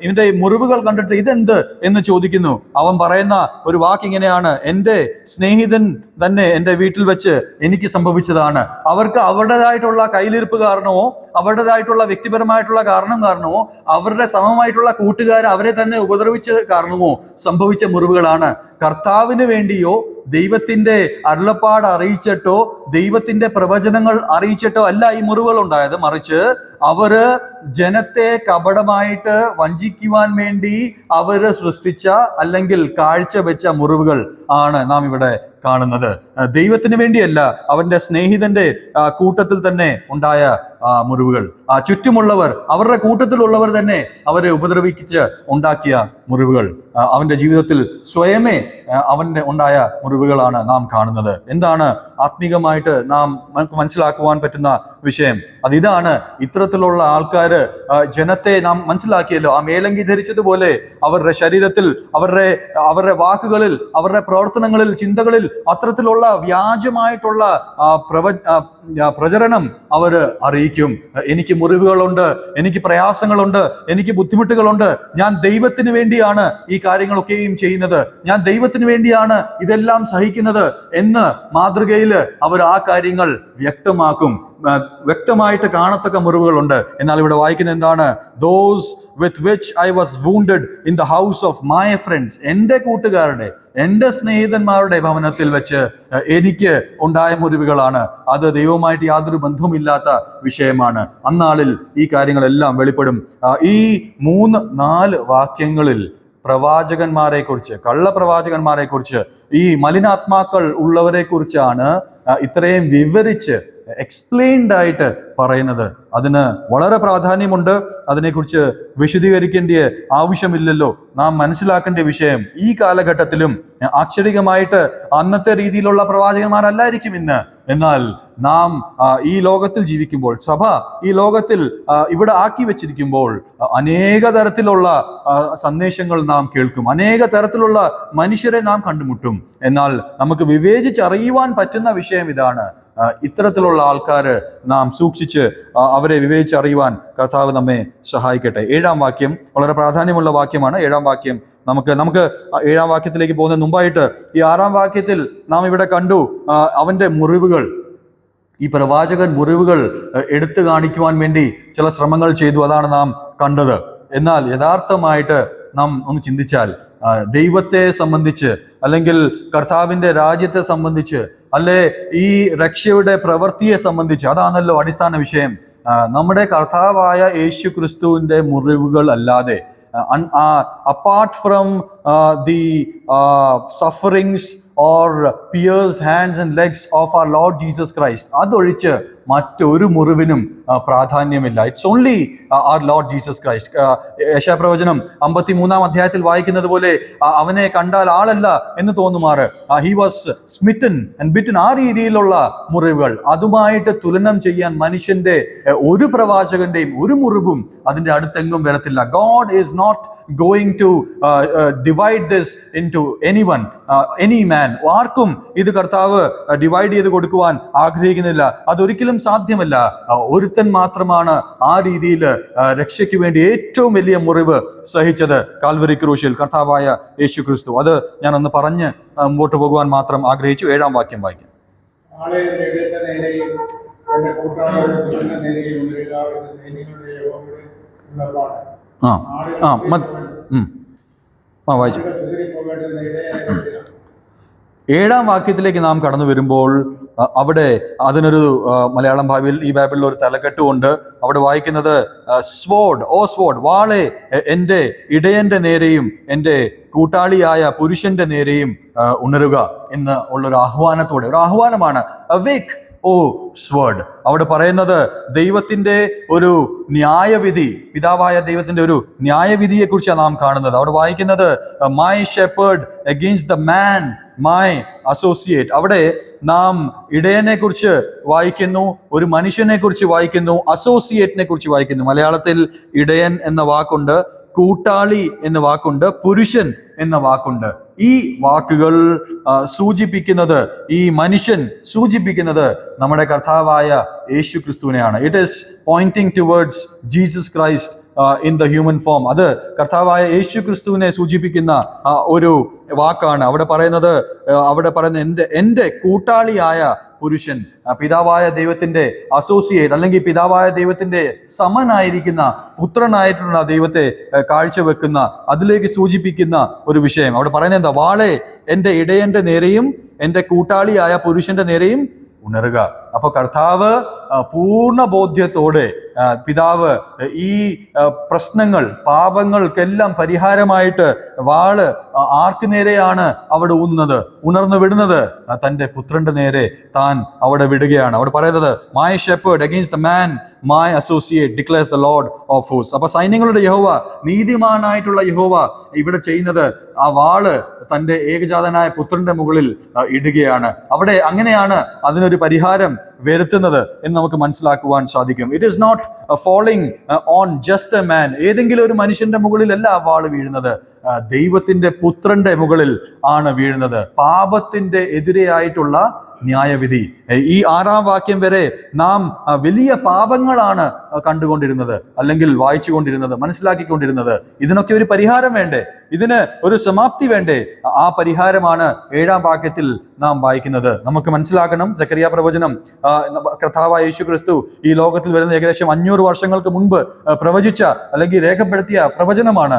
ഇതിന്റെ മുറിവുകൾ കണ്ടിട്ട് ഇതെന്ത് എന്ന് ചോദിക്കുന്നു. അവൻ പറയുന്ന ഒരു വാക്ക് ഇങ്ങനെയാണ്, എൻ്റെ സ്നേഹിതൻ തന്നെ എൻ്റെ വീട്ടിൽ വെച്ച് എനിക്ക് സംഭവിച്ചതാണ്. അവർക്ക് അവരുടേതായിട്ടുള്ള കയ്യിലിരിപ്പ് കാരണമോ, അവരുടേതായിട്ടുള്ള വ്യക്തിപരമായിട്ടുള്ള കാരണമോ, അവരുടെ സമമായിട്ടുള്ള കൂട്ടുകാർ അവരെ തന്നെ ഉപദ്രവിച്ച കാരണമോ സംഭവിച്ച മുറിവുകളാണ്. കർത്താവിന് വേണ്ടിയോ ദൈവത്തിന്റെ അരുളപ്പാട് അറിയിച്ചിട്ടോ ദൈവത്തിന്റെ പ്രവചനങ്ങൾ അറിയിച്ചിട്ടോ അല്ല ഈ മുറിവുകൾ ഉണ്ടായത്. മറിച്ച് അവര് ജനത്തെ കപടമായിട്ട് വഞ്ചിക്കുവാൻ വേണ്ടി അവര് സൃഷ്ടിച്ച അല്ലെങ്കിൽ കാഴ്ചവെച്ച മുറിവുകൾ ആണ് നാം ഇവിടെ കാണുന്നത്. ദൈവത്തിന് വേണ്ടിയല്ല, അവന്റെ സ്നേഹിതന്റെ കൂട്ടത്തിൽ തന്നെ ഉണ്ടായ മുറിവുകൾ. ചുറ്റുമുള്ളവർ, അവരുടെ കൂട്ടത്തിലുള്ളവർ തന്നെ അവരെ ഉപദ്രവിച്ച് ഉണ്ടാക്കിയ മുറിവുകൾ, അവന്റെ ജീവിതത്തിൽ സ്വയമേ അവന്റെ ഉണ്ടായ മുറിവുകളാണ് നാം കാണുന്നത്. എന്താണ് ആത്മീകമായിട്ട് നമുക്ക് മനസ്സിലാക്കുവാൻ പറ്റുന്ന വിഷയം? ഇതാണ്. ഇത്തരത്തിലുള്ള ആൾക്കാര് ജനത്തെ നാം മനസ്സിലാക്കിയല്ലോ. ആ മേലങ്കി ധരിച്ചതുപോലെ അവരുടെ ശരീരത്തിൽ, അവരുടെ വാക്കുകളിൽ, അവരുടെ പ്രവർത്തനങ്ങളിൽ, ചിന്തകളിൽ അത്തരത്തിലുള്ള വ്യാജമായിട്ടുള്ള പ്രചരണം അവര് അറിയിക്കും. എനിക്ക് മുറിവുകളുണ്ട്, എനിക്ക് പ്രയാസങ്ങളുണ്ട്, എനിക്ക് ബുദ്ധിമുട്ടുകളുണ്ട്, ഞാൻ ദൈവത്തിന് വേണ്ടിയാണ് ഈ കാര്യങ്ങളൊക്കെയും ചെയ്യുന്നത്, ഞാൻ ദൈവത്തിന് വേണ്ടിയാണ് ഇതെല്ലാം സഹിക്കുന്നത് എന്ന് മാതൃകയിൽ അവർ ആ കാര്യങ്ങൾ വ്യക്തമാക്കും. വ്യക്തമായിട്ട് കാണത്തക്ക മുറിവുകളുണ്ട്. എന്നാൽ ഇവിടെ വായിക്കുന്ന എന്താണ്? Those with which I was wounded in the house of my friends. എൻ്റെ കൂട്ടുകാരുടെ, എൻ്റെ സ്നേഹിതന്മാരുടെ ഭവനത്തിൽ വെച്ച് എനിക്ക് ഉണ്ടായ മുറിവുകളാണ്. അത് ദൈവവുമായിട്ട് യാതൊരു ബന്ധവുമില്ലാത്ത വിഷയമാണ്. അന്നാളിൽ ഈ കാര്യങ്ങളെല്ലാം വെളിപ്പെടും. ഈ 3-4 വാക്യങ്ങളിൽ പ്രവാചകന്മാരെ കുറിച്ച്, കള്ളപ്രവാചകന്മാരെ കുറിച്ച്, ഈ മലിനാത്മാക്കൾ ഉള്ളവരെ കുറിച്ചാണ് ഇത്രയും വിവരിച്ച് എക്സ്പ്ലെയിൻഡ് ആയിട്ട് പറയുന്നത്. അതിന് വളരെ പ്രാധാന്യമുണ്ട്. അതിനെക്കുറിച്ച് വിശദീകരിക്കേണ്ട ആവശ്യമില്ലല്ലോ. നാം മനസ്സിലാക്കേണ്ട വിഷയം, ഈ കാലഘട്ടത്തിലും ആക്ഷരികമായിട്ട് അന്നത്തെ രീതിയിലുള്ള പ്രവാചകന്മാരല്ലായിരിക്കും ഇന്ന്. എന്നാൽ നാം ഈ ലോകത്തിൽ ജീവിക്കുമ്പോൾ, സഭ ഈ ലോകത്തിൽ ഇവിടെ ആക്കി വെച്ചിരിക്കുമ്പോൾ അനേക തരത്തിലുള്ള സന്ദേശങ്ങൾ നാം കേൾക്കും, അനേക തരത്തിലുള്ള മനുഷ്യരെ നാം കണ്ടുമുട്ടും. എന്നാൽ നമുക്ക് വിവേചിച്ചറിയുവാൻ പറ്റുന്ന വിഷയം ഇതാണ്: ഇത്തരത്തിലുള്ള ആൾക്കാർ നാം സൂക്ഷിച്ച് അവരെ വിവേചിച്ചറിയുവാൻ കർത്താവ് നമ്മെ സഹായിക്കട്ടെ. 7-ാം വാക്യം വളരെ പ്രാധാന്യമുള്ള വാക്യമാണ്. 7-ാം വാക്യം നമുക്ക് 7-ാം വാക്യത്തിലേക്ക് പോകുന്നതിന് മുമ്പായിട്ട് ഈ 6-ാം വാക്യത്തിൽ നാം ഇവിടെ കണ്ടു അവൻ്റെ മുറിവുകൾ. ഈ പ്രവാചകൻ മുറിവുകൾ എടുത്തു കാണിക്കുവാൻ വേണ്ടി ചില ശ്രമങ്ങൾ ചെയ്തു, അതാണ് നാം കണ്ടത്. എന്നാൽ യഥാർത്ഥമായിട്ട് നാം ഒന്ന് ചിന്തിച്ചാൽ ദൈവത്തെ സംബന്ധിച്ച്, അല്ലെങ്കിൽ കർത്താവിൻ്റെ രാജ്യത്തെ സംബന്ധിച്ച്, അല്ലെ ഈ രക്ഷയുടെ പ്രവൃത്തിയെ സംബന്ധിച്ച്, അതാണല്ലോ അടിസ്ഥാന വിഷയം. നമ്മുടെ കർത്താവായ യേശു ക്രിസ്തുവിൻ്റെ മുറിവുകൾ അല്ലാതെ, apart from the sufferings or pierced hands and legs of our Lord Jesus Christ, അതൊഴിച്ച് മറ്റൊരു മുറിവിനും പ്രാധാന്യമില്ല. It's only our Lord Jesus Christ. യെശയ്യാപ്രവചനം 53-ാം അധ്യായത്തിൽ വായിക്കുന്നത് പോലെ അവനെ കണ്ടാൽ ആളല്ല എന്ന് തോന്നുമാറ് he was smitten and bitten. ആ രീതിയിലുള്ള മുറിവുകൾ, അതുമായിട്ട് തുലനം ചെയ്യാൻ മനുഷ്യന്റെ ഒരു പ്രവാചകന്റെയും ഒരു മുറിവും അതിന്റെ അടുത്തെങ്ങും വരത്തില്ല. God is not going to divide this into anyone, any man. ആർക്കും ഇത് കർത്താവ് ഡിവൈഡ് ചെയ്ത് കൊടുക്കുവാൻ ആഗ്രഹിക്കുന്നില്ല. അതൊരിക്കലും സാധ്യമല്ല. ഒരുത്തൻ മാത്രമാണ് ആ രീതിയിൽ രക്ഷയ്ക്ക് വേണ്ടി ഏറ്റവും വലിയ മുറിവ് സഹിച്ചത്, കാൽവരി ക്രൂശിൽ കർത്താവായ യേശു ക്രിസ്തു. അത് ഞാനൊന്ന് പറഞ്ഞ് മുമ്പോട്ട് പോകുവാൻ മാത്രം ആഗ്രഹിച്ചു. 7-ാം വാക്യം വായിക്കാം. വായിച്ചു. 7-ാം വാക്യത്തിലേക്ക് നാം കടന്നു വരുമ്പോൾ അവിടെ അതിനൊരു മലയാളം ഭാഷയിൽ, ഈ ബൈബിളിൽ ഒരു തലക്കെട്ടുമുണ്ട്. അവിടെ വായിക്കുന്നത് സ്വോർഡ്, ഓ സ്വോർഡ്, വാളെ എൻ്റെ ഇടയന്റെ നേരെയും എൻ്റെ കൂട്ടാളിയായ പുരുഷന്റെ നേരെയും ഉണരുക എന്ന് ഉള്ളൊരു ആഹ്വാനത്തോടെ, ഒരു ആഹ്വാനമാണ്. awake ഓ സ്വോർഡ്. അവിടെ പറയുന്നത് ദൈവത്തിന്റെ ഒരു ന്യായവിധി, പിതാവായ ദൈവത്തിന്റെ ഒരു ന്യായവിധിയെ കുറിച്ചാണ് നാം കാണുന്നത്. അവിടെ വായിക്കുന്നത് my shepherd against the man my associate. അവിടെ നാം ഇടയനെ കുറിച്ച് വായിക്കുന്നു, ഒരു മനുഷ്യനെ കുറിച്ച് വായിക്കുന്നു, അസോസിയേറ്റിനെ കുറിച്ച് വായിക്കുന്നു. മലയാളത്തിൽ ഇടയൻ എന്ന വാക്കുണ്ട്, കൂട്ടാളി എന്ന വാക്കുണ്ട്, പുരുഷൻ എന്ന വാക്കുണ്ട്. ഈ വാക്കുകൾ സൂചിപ്പിക്കുന്നത്, ഈ മനുഷ്യൻ സൂചിപ്പിക്കുന്നത് നമ്മുടെ കർത്താവായ യേശു ക്രിസ്തുവിനെയാണ്. It is pointing towards Jesus Christ in the human form. അത് കർത്താവായ യേശു ക്രിസ്തുവിനെ സൂചിപ്പിക്കുന്ന ഒരു വാക്കാണ്. അവിടെ പറയുന്ന എൻ്റെ കൂട്ടാളിയായ പുരുഷൻ, പിതാവായ ദൈവത്തിന്റെ അസോസിയേറ്റ്, അല്ലെങ്കിൽ പിതാവായ ദൈവത്തിന്റെ സമനായിരിക്കുന്ന പുത്രനായിട്ടുള്ള ദൈവത്തെ കാഴ്ചവെക്കുന്ന, അതിലേക്ക് സൂചിപ്പിക്കുന്ന ഒരു വിഷയം. അവിടെ പറയുന്നത് എന്താ? വാളെ എൻ്റെ ഇടയന്റെ നേരെയും എൻ്റെ കൂട്ടാളിയായ പുരുഷന്റെ നേരെയും ഉണരുക. അപ്പൊ കർത്താവ് പൂർണ്ണ ബോധ്യത്തോടെ, പിതാവ് ഈ പ്രശ്നങ്ങൾ, പാപങ്ങൾക്കെല്ലാം പരിഹാരമായിട്ട് വാള് ആർക്ക് നേരെയാണ് അവിടെ ഊന്നുന്നത്, ഉണർന്നു വിടുന്നത്? തൻ്റെ പുത്രന്റെ നേരെ താൻ അവിടെ വിടുകയാണ്. അവിടെ പറയുന്നത് my shepherd against the man my associate declares the lord of hosts. അപ്പൊ സൈന്യങ്ങളുടെ യഹോവ, നീതിമാനായിട്ടുള്ള യഹോവ ഇവിടെ ചെയ്യുന്നത് ആ വാള് തൻ്റെ ഏകജാതനായ പുത്രന്റെ മുകളിൽ ഇടുകയാണ്. അവിടെ അങ്ങനെയാണ് അതിനൊരു പരിഹാരം വരുത്തുന്നത് എന്ന് നമുക്ക് മനസ്സിലാക്കുവാൻ സാധിക്കും. It is not falling on just a man. ഏതെങ്കിലും ഒരു മനുഷ്യന്റെ മുകളിലല്ല ആ വാള് വീഴുന്നത്, ദൈവത്തിന്റെ പുത്രന്റെ മുകളിൽ ആണ് വീഴുന്നത്. പാപത്തിന്റെ എതിരെയായിട്ടുള്ള ന്യായവിധി. ഈ 6-ാം വാക്യം വരെ നാം വലിയ പാപങ്ങളാണ് കണ്ടുകൊണ്ടിരുന്നത്, അല്ലെങ്കിൽ വായിച്ചുകൊണ്ടിരുന്നത്, മനസ്സിലാക്കിക്കൊണ്ടിരുന്നത്. ഇതിനൊക്കെ ഒരു പരിഹാരം വേണ്ടേ? ഇതിന് ഒരു സമാപ്തി വേണ്ടേ? ആ പരിഹാരമാണ് 7-ാം വാക്യത്തിൽ നാം വായിക്കുന്നത്. നമുക്ക് മനസ്സിലാക്കണം, സക്കറിയ പ്രവചനം കർത്താവായ യേശു ക്രിസ്തു ഈ ലോകത്തിൽ വരുന്ന ഏകദേശം 500 വർഷങ്ങൾക്ക് മുൻപ് പ്രവചിച്ച, അല്ലെങ്കിൽ രേഖപ്പെടുത്തിയ പ്രവചനമാണ്.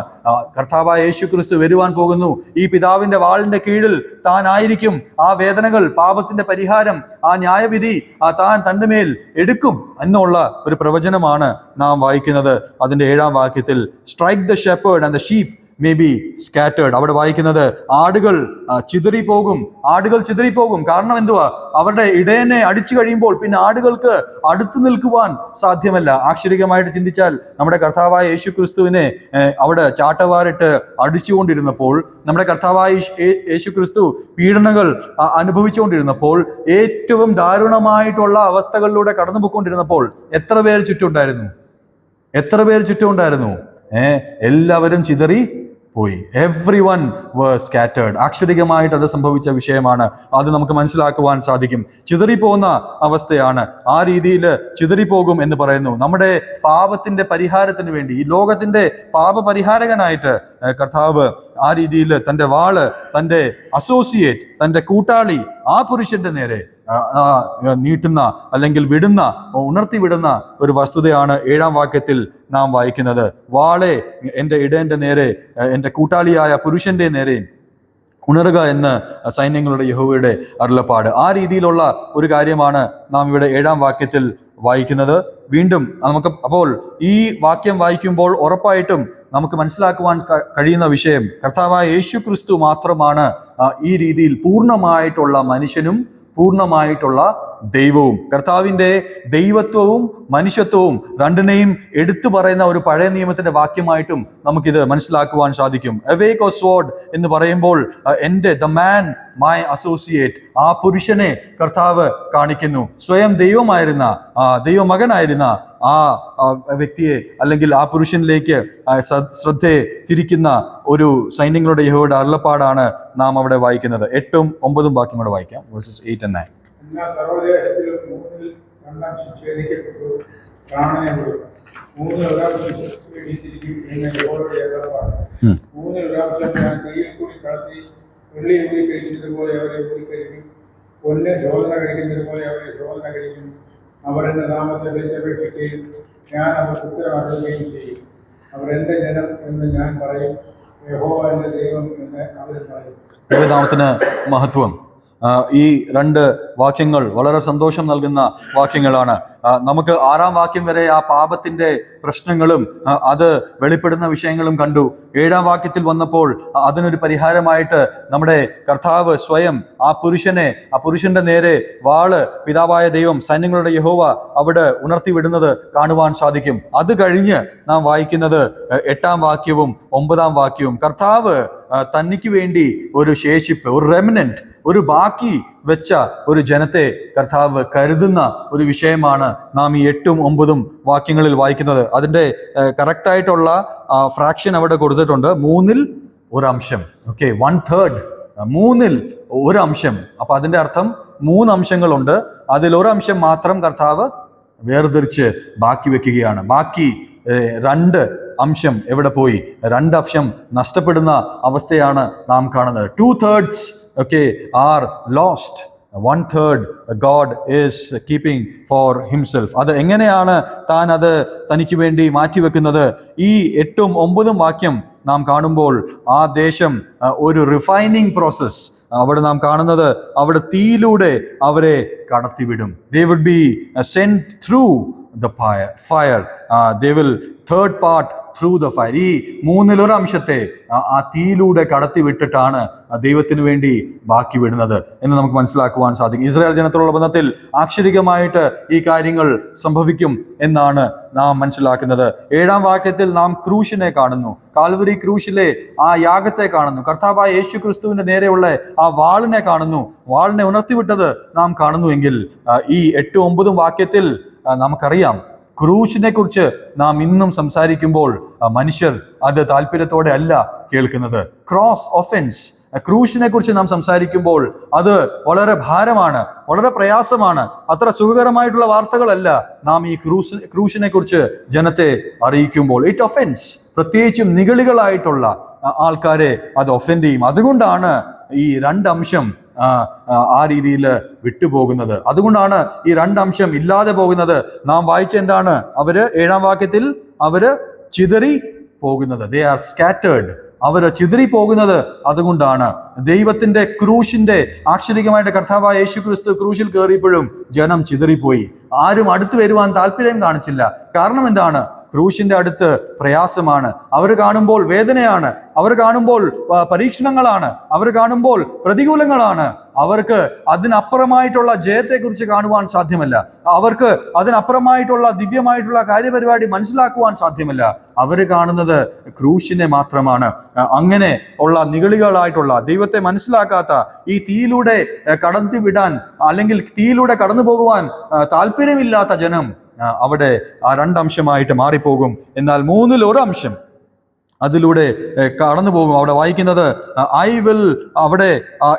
കർത്താവായ യേശു ക്രിസ്തു വരുവാൻ പോകുന്നു, ഈ പിതാവിന്റെ വാളിന്റെ കീഴിൽ താൻ ആയിരിക്കും, ആ വേദനകൾ, പാപത്തിന്റെ പരിഹാരം, ആ ന്യായവിധി താൻ തന്റെ മേൽ എടുക്കും എന്നുള്ള ഒരു പ്രവചനമാണ് നാം വായിക്കുന്നത്. അതിന്റെ 7-ാം വാക്യത്തിൽ strike the shepherd and the sheep may be scattered. അവിടെ വായിക്കുന്നത് ആടുകൾ ചിതറിപ്പോകും. കാരണം എന്തുവാ? അവരുടെ ഇടയനെ അടിച്ചു കഴിയുമ്പോൾ പിന്നെ ആടുകൾക്ക് അടുത്തു നിൽക്കുവാൻ സാധ്യമല്ല. ആശ്ചര്യമായിട്ട് ചിന്തിച്ചാൽ, നമ്മുടെ കർത്താവായ യേശു ക്രിസ്തുവിനെ അവിടെ ചാട്ടവാറിട്ട് അടിച്ചുകൊണ്ടിരുന്നപ്പോൾ, നമ്മുടെ കർത്താവായ യേശു ക്രിസ്തു പീഡനങ്ങൾ അനുഭവിച്ചുകൊണ്ടിരുന്നപ്പോൾ, ഏറ്റവും ദാരുണമായിട്ടുള്ള അവസ്ഥകളിലൂടെ കടന്നു പോയിക്കൊണ്ടിരുന്നപ്പോൾ എത്ര പേര് ചുറ്റുമുണ്ടായിരുന്നു? എല്ലാവരും ചിതറി പോയി. Every one were scattered. അക്ഷരികമായിട്ട് അത് സംഭവിച്ച വിഷയമാണ്. അത് നമുക്ക് മനസ്സിലാക്കുവാൻ സാധിക്കും. ചിതറിപ്പോകുന്ന അവസ്ഥയാണ്. ആ രീതിയിൽ ചിതറിപ്പോകും എന്ന് പറയുന്നു. നമ്മുടെ പാപത്തിന്റെ പരിഹാരത്തിന് വേണ്ടി, ഈ ലോകത്തിന്റെ പാപപരിഹാരകനായിട്ട് കർത്താവ് ആ രീതിയിൽ തൻ്റെ വാള്, തൻ്റെ അസോസിയേറ്റ്, തൻ്റെ കൂട്ടാളി ആ പുരുഷന്റെ നേരെ നീട്ടുന്ന അല്ലെങ്കിൽ വിടുന്ന, ഉണർത്തിവിടുന്ന ഒരു വസ്തുതയാണ് 7-ാം വാക്യത്തിൽ നാം വായിക്കുന്നത്. വാളെ എൻ്റെ ഇടയന്റെ നേരെ, എൻ്റെ കൂട്ടാളിയായ പുരുഷന്റെ നേരെ ഉണരുക എന്ന് സൈന്യങ്ങളുടെ യഹോവയുടെ അരുളപ്പാട്. ആ രീതിയിലുള്ള ഒരു കാര്യമാണ് നാം ഇവിടെ 7-ാം വാക്യത്തിൽ വായിക്കുന്നത്. വീണ്ടും നമുക്ക് അപ്പോൾ ഈ വാക്യം വായിക്കുമ്പോൾ ഉറപ്പായിട്ടും നമുക്ക് മനസ്സിലാക്കുവാൻ കഴിയുന്ന വിഷയം, കർത്താവായ യേശു ക്രിസ്തു മാത്രമാണ് ഈ രീതിയിൽ പൂർണ്ണമായിട്ടുള്ള മനുഷ്യനും പൂർണ്ണമായിട്ടുള്ള ദൈവവും. കർത്താവിൻ്റെ ദൈവത്വവും മനുഷ്യത്വവും രണ്ടിനെയും എടുത്തു പറയുന്ന ഒരു പഴയ നിയമത്തിന്റെ വാക്യമായിട്ടും നമുക്കിത് മനസ്സിലാക്കുവാൻ സാധിക്കും. അവേക്ക് ഓ സ്വോർഡ് എന്ന് പറയുമ്പോൾ ദ മാൻ മൈ അസോസിയേറ്റ്, ആ പുരുഷനെ കർത്താവ് കാണിക്കുന്നു. സ്വയം ദൈവമായിരുന്ന, ദൈവമകനായിരുന്ന ആ വ്യക്തിയെ അല്ലെങ്കിൽ ആ പുരുഷനിലേക്ക് ശ്രദ്ധയെ തിരിക്കുന്ന ഒരു സൈന്യങ്ങളുടെ യഹോവയുടെ അരുളപ്പാടാണ് നാം അവിടെ വായിക്കുന്നത്. 8ഉം 9ഉം വാക്യം കൂടെ വായിക്കാം. Versus 8 and 9. എന്നാൽ സർവ്വദേശത്തിലും 2/3 ശിക്ഷേദിക്കപ്പെട്ടു പ്രാണനെ വിടും. 3/1 ശിക്ഷേദിച്ചിരിക്കും എന്ന് യഹോവയുടെ അരുളപ്പാട്. 3/1 ഞാൻ തീയിൽ കൂടി കടത്തി വെള്ളി ഊരി കഴിക്കുന്നത് പോലെ അവരെ ഊരിക്കഴിക്കും. പൊന്ന് ശോധന കഴിക്കുന്നത് പോലെ അവരെ ശോധന കഴിക്കും. അവർ എൻ്റെ നാമത്തെ വിളിച്ചപേക്ഷിക്കുകയും ഞാൻ അവർക്ക് ഉത്തരം അരുളുകയും ചെയ്യും. അവർ എൻ്റെ ജനം എന്ന് ഞാൻ പറയും, യഹോവ എൻ്റെ ദൈവം എന്ന് അവർ പറയും. ദൈവനാമത്തിന് മഹത്വം. ഈ 2 വാക്യങ്ങൾ വളരെ സന്തോഷം നൽകുന്ന വാക്യങ്ങളാണ്. നമുക്ക് 6-ാം വാക്യം വരെ ആ പാപത്തിന്റെ പ്രശ്നങ്ങളും അത് വെളിപ്പെടുന്ന വിഷയങ്ങളും കണ്ടു. 7-ാം വാക്യത്തിൽ വന്നപ്പോൾ അതിനൊരു പരിഹാരമായിട്ട് നമ്മുടെ കർത്താവ് സ്വയം ആ പുരുഷന്റെ നേരെ വാള് പിതാവായ ദൈവം, സൈന്യങ്ങളുടെ യഹോവ അവിടെ ഉണർത്തിവിടുന്നത് കാണുവാൻ സാധിക്കും. അത് കഴിഞ്ഞ് നാം വായിക്കുന്നത് 8-ാം വാക്യവും 9-ാം വാക്യവും. കർത്താവ് തനിക്ക് വേണ്ടി ഒരു ശേഷിപ്പ്, ഒരു റെമിനന്റ്, ഒരു ബാക്കി വെച്ച ഒരു ജനത്തെ കർത്താവ് കരുതുന്ന ഒരു വിഷയമാണ് നാം ഈ 8ഉം 9ഉം വാക്യങ്ങളിൽ വായിക്കുന്നത്. അതിൻ്റെ കറക്റ്റായിട്ടുള്ള ഫ്രാക്ഷൻ അവിടെ കൊടുത്തിട്ടുണ്ട്. 3/1. ഓക്കെ, 1/3, 3/1. അപ്പൊ അതിന്റെ അർത്ഥം 3 അംശങ്ങളുണ്ട്. അതിൽ 1 അംശം മാത്രം കർത്താവ് വേർതിരിച്ച് ബാക്കി വെക്കുകയാണ്. ബാക്കി 2 അംശം എവിടെ പോയി? 2 അംശം നഷ്ടപ്പെടുന്ന അവസ്ഥയാണ് നാം കാണുന്നത്. 2/3 are lost. 1/3 God is keeping for himself. അത് എങ്ങനെയാണ് താൻ അത് തനിക്ക് വേണ്ടി മാറ്റിവെക്കുന്നത്? ഈ 8ഉം 9ഉം വാക്യം നാം കാണുമ്പോൾ ആ ദേശം ഒരു റിഫൈനിങ് പ്രോസസ് അവിടെ നാം കാണുന്നത്. അവിടെ തീയിലൂടെ അവരെ കടത്തിവിടും. They would be sent through the fire. They will third part through the fire. ഈ 3/1 അംശത്തെ ആ തീയിലൂടെ കടത്തി വിട്ടിട്ടാണ് ദൈവത്തിന് വേണ്ടി ബാക്കി വിടുന്നത് എന്ന് നമുക്ക് മനസ്സിലാക്കുവാൻ സാധിക്കും. ഇസ്രായേൽ ജനത്തോടുള്ള ബന്ധത്തിൽ ആക്ഷരികമായിട്ട് ഈ കാര്യങ്ങൾ സംഭവിക്കും എന്നാണ് നാം മനസ്സിലാക്കുന്നത്. 7-ാം വാക്യത്തിൽ നാം ക്രൂശിനെ കാണുന്നു. കാൽവരി ക്രൂശിലെ ആ യാഗത്തെ കാണുന്നു. കർത്താവായ യേശു ക്രിസ്തുവിന്റെ നേരെയുള്ള ആ വാളിനെ കാണുന്നു. വാളിനെ ഉണർത്തിവിട്ടത് നാം കാണുന്നുവെങ്കിൽ ഈ 8ഉം 9ഉം വാക്യത്തിൽ നമുക്കറിയാം ക്രൂശിനെ കുറിച്ച് നാം ഇന്നും സംസാരിക്കുമ്പോൾ മനുഷ്യർ അത് താല്പര്യത്തോടെ അല്ല കേൾക്കുന്നത്. ക്രോസ് ഒഫൻസ്, ക്രൂശിനെ കുറിച്ച് നാം സംസാരിക്കുമ്പോൾ അത് വളരെ ഭാരമാണ്, വളരെ പ്രയാസമാണ്. അത്ര സുഖകരമായിട്ടുള്ള വാർത്തകളല്ല നാം ഈ ക്രൂശിനെ കുറിച്ച് ജനത്തെ അറിയിക്കുമ്പോൾ. ഇറ്റ് ഒഫൻസ്, പ്രത്യേകിച്ചും നിഗളികളായിട്ടുള്ള ആൾക്കാരെ അത് ഒഫൻഡ് ചെയ്യും. അതുകൊണ്ടാണ് ഈ 2 അംശം ആ രീതിയിൽ വിട്ടുപോകുന്നത്. അതുകൊണ്ടാണ് ഈ 2 അംശം ഇല്ലാതെ പോകുന്നത്. നാം വായിച്ച എന്താണ്? 7-ാം വാക്യത്തിൽ അവര് ചിതറി പോകുന്നത്. They are scattered. അവര് ചിതറി പോകുന്നത് അതുകൊണ്ടാണ്. ദൈവത്തിന്റെ ക്രൂശിന്റെ ആക്ഷരികമായിട്ട് കർത്താവായ യേശു ക്രിസ്തു ക്രൂശിൽ കയറിയപ്പോഴും ജനം ചിതറിപ്പോയി. ആരും അടുത്ത് വരുവാൻ താല്പര്യം കാണിച്ചില്ല. കാരണം എന്താണ്? ക്രൂശിന്റെ അടുത്ത് പ്രയാസമാണ്. അവർ കാണുമ്പോൾ വേദനയാണ്, അവർ കാണുമ്പോൾ പരീക്ഷണങ്ങളാണ്, അവർ കാണുമ്പോൾ പ്രതികൂലങ്ങളാണ്. അവർക്ക് അതിനപ്പുറമായിട്ടുള്ള ജയത്തെക്കുറിച്ച് കാണുവാൻ സാധ്യമല്ല. അവർക്ക് അതിനപ്പുറമായിട്ടുള്ള ദിവ്യമായിട്ടുള്ള കാര്യപരിപാടി മനസ്സിലാക്കുവാൻ സാധ്യമല്ല. അവർ കാണുന്നത് ക്രൂശിനെ മാത്രമാണ്. അങ്ങനെ ഉള്ള നിഗളികളായിട്ടുള്ള, ദൈവത്തെ മനസ്സിലാക്കാത്ത, ഈ തീയിലൂടെ കടത്തിവിടാൻ അല്ലെങ്കിൽ തീയിലൂടെ കടന്നു പോകുവാൻ താല്പര്യമില്ലാത്ത ജനം അവിടെ ആ 2 അംശമായിട്ട് മാറിപ്പോകും. എന്നാൽ 3/1 അംശം അതിലൂടെ കടന്നു പോകും. അവിടെ വായിക്കുന്നത് ഐ വിൽ, അവിടെ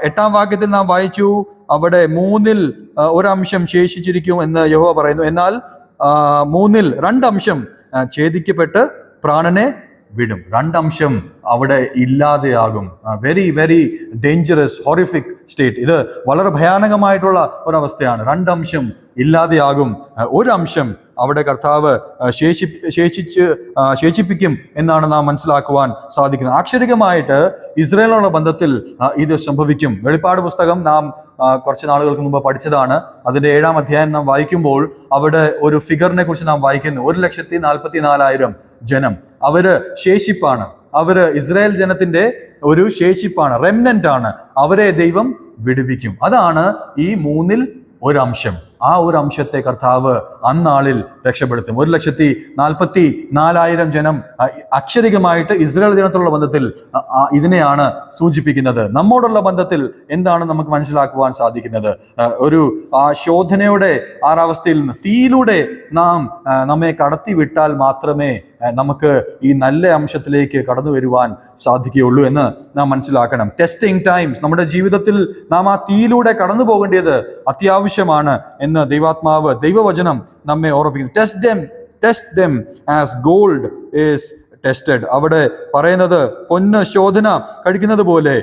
8-ാം വാക്യത്തിൽ നാം വായിച്ചു, അവിടെ 3-ൽ 1 അംശം ശേഷിച്ചിരിക്കും എന്ന് യഹോവ പറയുന്നു. എന്നാൽ 3-ൽ 2 അംശം ഛേദിക്കപ്പെട്ട് പ്രാണനെ വിടും. 2 അംശം അവിടെ ഇല്ലാതെയാകും. Very very dangerous, horrific state. ഇത് വളരെ ഭയാനകമായിട്ടുള്ള ഒരവസ്ഥയാണ്. 2 അംശം ഇല്ലാതെയാകും. 1 അംശം അവിടെ കർത്താവ് ശേഷിപ്പിക്കും എന്നാണ് നാം മനസ്സിലാക്കുവാൻ സാധിക്കുന്നത്. ആക്ഷരികമായിട്ട് ഇസ്രായേലിനുള്ള ബന്ധത്തിൽ ഇത് സംഭവിക്കും. വെളിപ്പാട് പുസ്തകം നാം കുറച്ച് നാളുകൾക്ക് മുമ്പ് പഠിച്ചതാണ്. അതിന്റെ 7-ാം അധ്യായം നാം വായിക്കുമ്പോൾ അവിടെ ഒരു ഫിഗറിനെ കുറിച്ച് നാം വായിക്കുന്നു. 1,44,000 ജനം. അവര് ശേഷിപ്പാണ്. അവര് ഇസ്രായേൽ ജനത്തിന്റെ ഒരു ശേഷിപ്പാണ്, റെമനന്റ് ആണ്. അവരെ ദൈവം വിടുവിക്കും. അതാണ് ഈ 3-ൽ 1 അംശം. ആ 1 അംശത്തെ കർത്താവ് അന്നാളിൽ രക്ഷപ്പെടുത്തും. 1,44,000 ജനം അക്ഷരികമായിട്ട് ഇസ്രായേൽ ജനത്തോടുള്ള ബന്ധത്തിൽ ഇതിനെയാണ് സൂചിപ്പിക്കുന്നത്. നമ്മോടുള്ള ബന്ധത്തിൽ എന്താണ് നമുക്ക് മനസ്സിലാക്കുവാൻ സാധിക്കുന്നത്? ഒരു ശോധനയുടെ ആറാവസ്ഥയിൽ നിന്ന് തീയിലൂടെ നമ്മെ കടത്തി വിട്ടാൽ മാത്രമേ നമുക്ക് ഈ നല്ല അംശത്തിലേക്ക് കടന്നു വരുവാൻ സാധിക്കുകയുള്ളൂ എന്ന് നാം മനസ്സിലാക്കണം. ടെസ്റ്റിംഗ് ടൈംസ്, നമ്മുടെ ജീവിതത്തിൽ നാം ആ തീയിലൂടെ കടന്നു പോകേണ്ടത് അത്യാവശ്യമാണ് എന്ന് ദൈവാത്മാവ്, ദൈവവചനം നമ്മെ ഓർമ്മിപ്പിക്കുന്നു. Test them as gold is tested. അവിടെ പറയുന്നത് പൊന്ന് ശോധന കഴിക്കുന്നത് പോലെ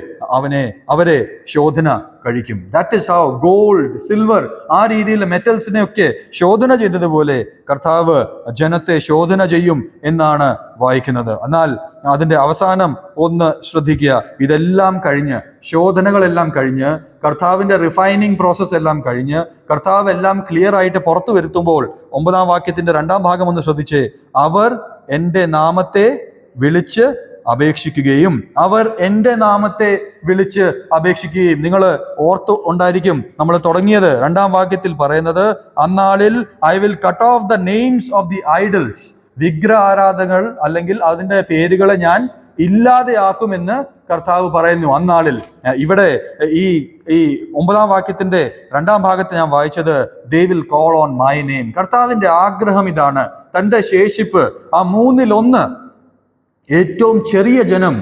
അവരെ ശോധന കഴിക്കും. That is how gold, silver, ആ രീതിയിൽ മെറ്റൽസിനെ ഒക്കെ ശോധന ചെയ്തതുപോലെ കർത്താവ് ജനത്തെ ശോധന ചെയ്യും എന്നാണ് വായിക്കുന്നത്. എന്നാൽ അതിന്റെ അവസാനം ഒന്ന് ശ്രദ്ധിക്കുക. ഇതെല്ലാം കഴിഞ്ഞ്, ശോധനകളെല്ലാം കഴിഞ്ഞ്, കർത്താവിന്റെ റിഫൈനിങ് പ്രോസസ് എല്ലാം കഴിഞ്ഞ്, കർത്താവ് എല്ലാം ക്ലിയർ ആയിട്ട് പുറത്തു വരുത്തുമ്പോൾ 9-ാം വാക്യത്തിന്റെ 2-ാം ഭാഗം ഒന്ന് ശ്രദ്ധിച്ചേ. അവർ എൻ്റെ നാമത്തെ വിളിച്ച് അപേക്ഷിക്കുകയും, അവർ എൻ്റെ നാമത്തെ വിളിച്ച് അപേക്ഷിക്കുകയും. നിങ്ങൾ ഓർത്തു ഉണ്ടായിരിക്കും, നമ്മൾ തുടങ്ങിയത് 2-ാം വാക്യത്തിൽ പറയുന്നത്, അന്നാളിൽ I will cut off the names of the idols. വിഗ്രഹ ആരാധകർ അല്ലെങ്കിൽ അതിൻ്റെ പേരുകളെ ഞാൻ ഇല്ലാതെയാക്കുമെന്ന് കർത്താവ് പറയുന്നു അന്നാളിൽ. ഇവിടെ ഈ 9-ാം വാക്യത്തിന്റെ 2-ാം ഭാഗത്ത് ഞാൻ വായിച്ചത് they will call on my name. കർത്താവിന്റെ ആഗ്രഹം ഇതാണ്. തന്റെ ശേഷിപ്പ്, ആ 3-ൽ 1, ഏറ്റവും ചെറിയ ജനം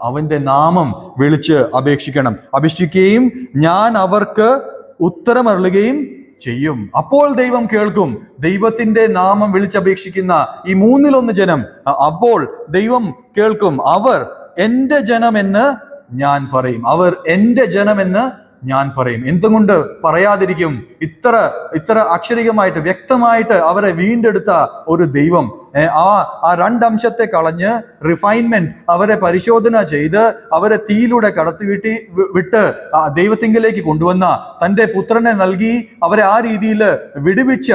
അവന്റെ നാമം വിളിച്ച് അപേക്ഷിക്കുകയും ഞാൻ അവർക്ക് ഉത്തരമരുളുകയും ചെയ്യും. അപ്പോൾ ദൈവം കേൾക്കും. ദൈവത്തിന്റെ നാമം വിളിച്ചപേക്ഷിക്കുന്ന ഈ 3-ൽ 1 ജനം, അപ്പോൾ ദൈവം കേൾക്കും. അവർ എൻ്റെ ജനമെന്ന് ഞാൻ പറയും. അവർ എൻ്റെ ജനമെന്ന് ഞാൻ പറയും. എന്തുകൊണ്ട് പറയാതിരിക്കും? ഇത്ര അക്ഷരികമായിട്ട് വ്യക്തമായിട്ട് അവരെ വീണ്ടെടുത്ത ഒരു ദൈവം ആ 2 അംശത്തെ കളഞ്ഞ് റിഫൈൻമെന്റ്, അവരെ പരിശോധന ചെയ്ത് അവരെ തീയിലൂടെ വിട്ട് ദൈവത്തിങ്കിലേക്ക് കൊണ്ടുവന്ന തൻ്റെ പുത്രനെ നൽകി അവരെ ആ രീതിയിൽ വിടുവിച്ച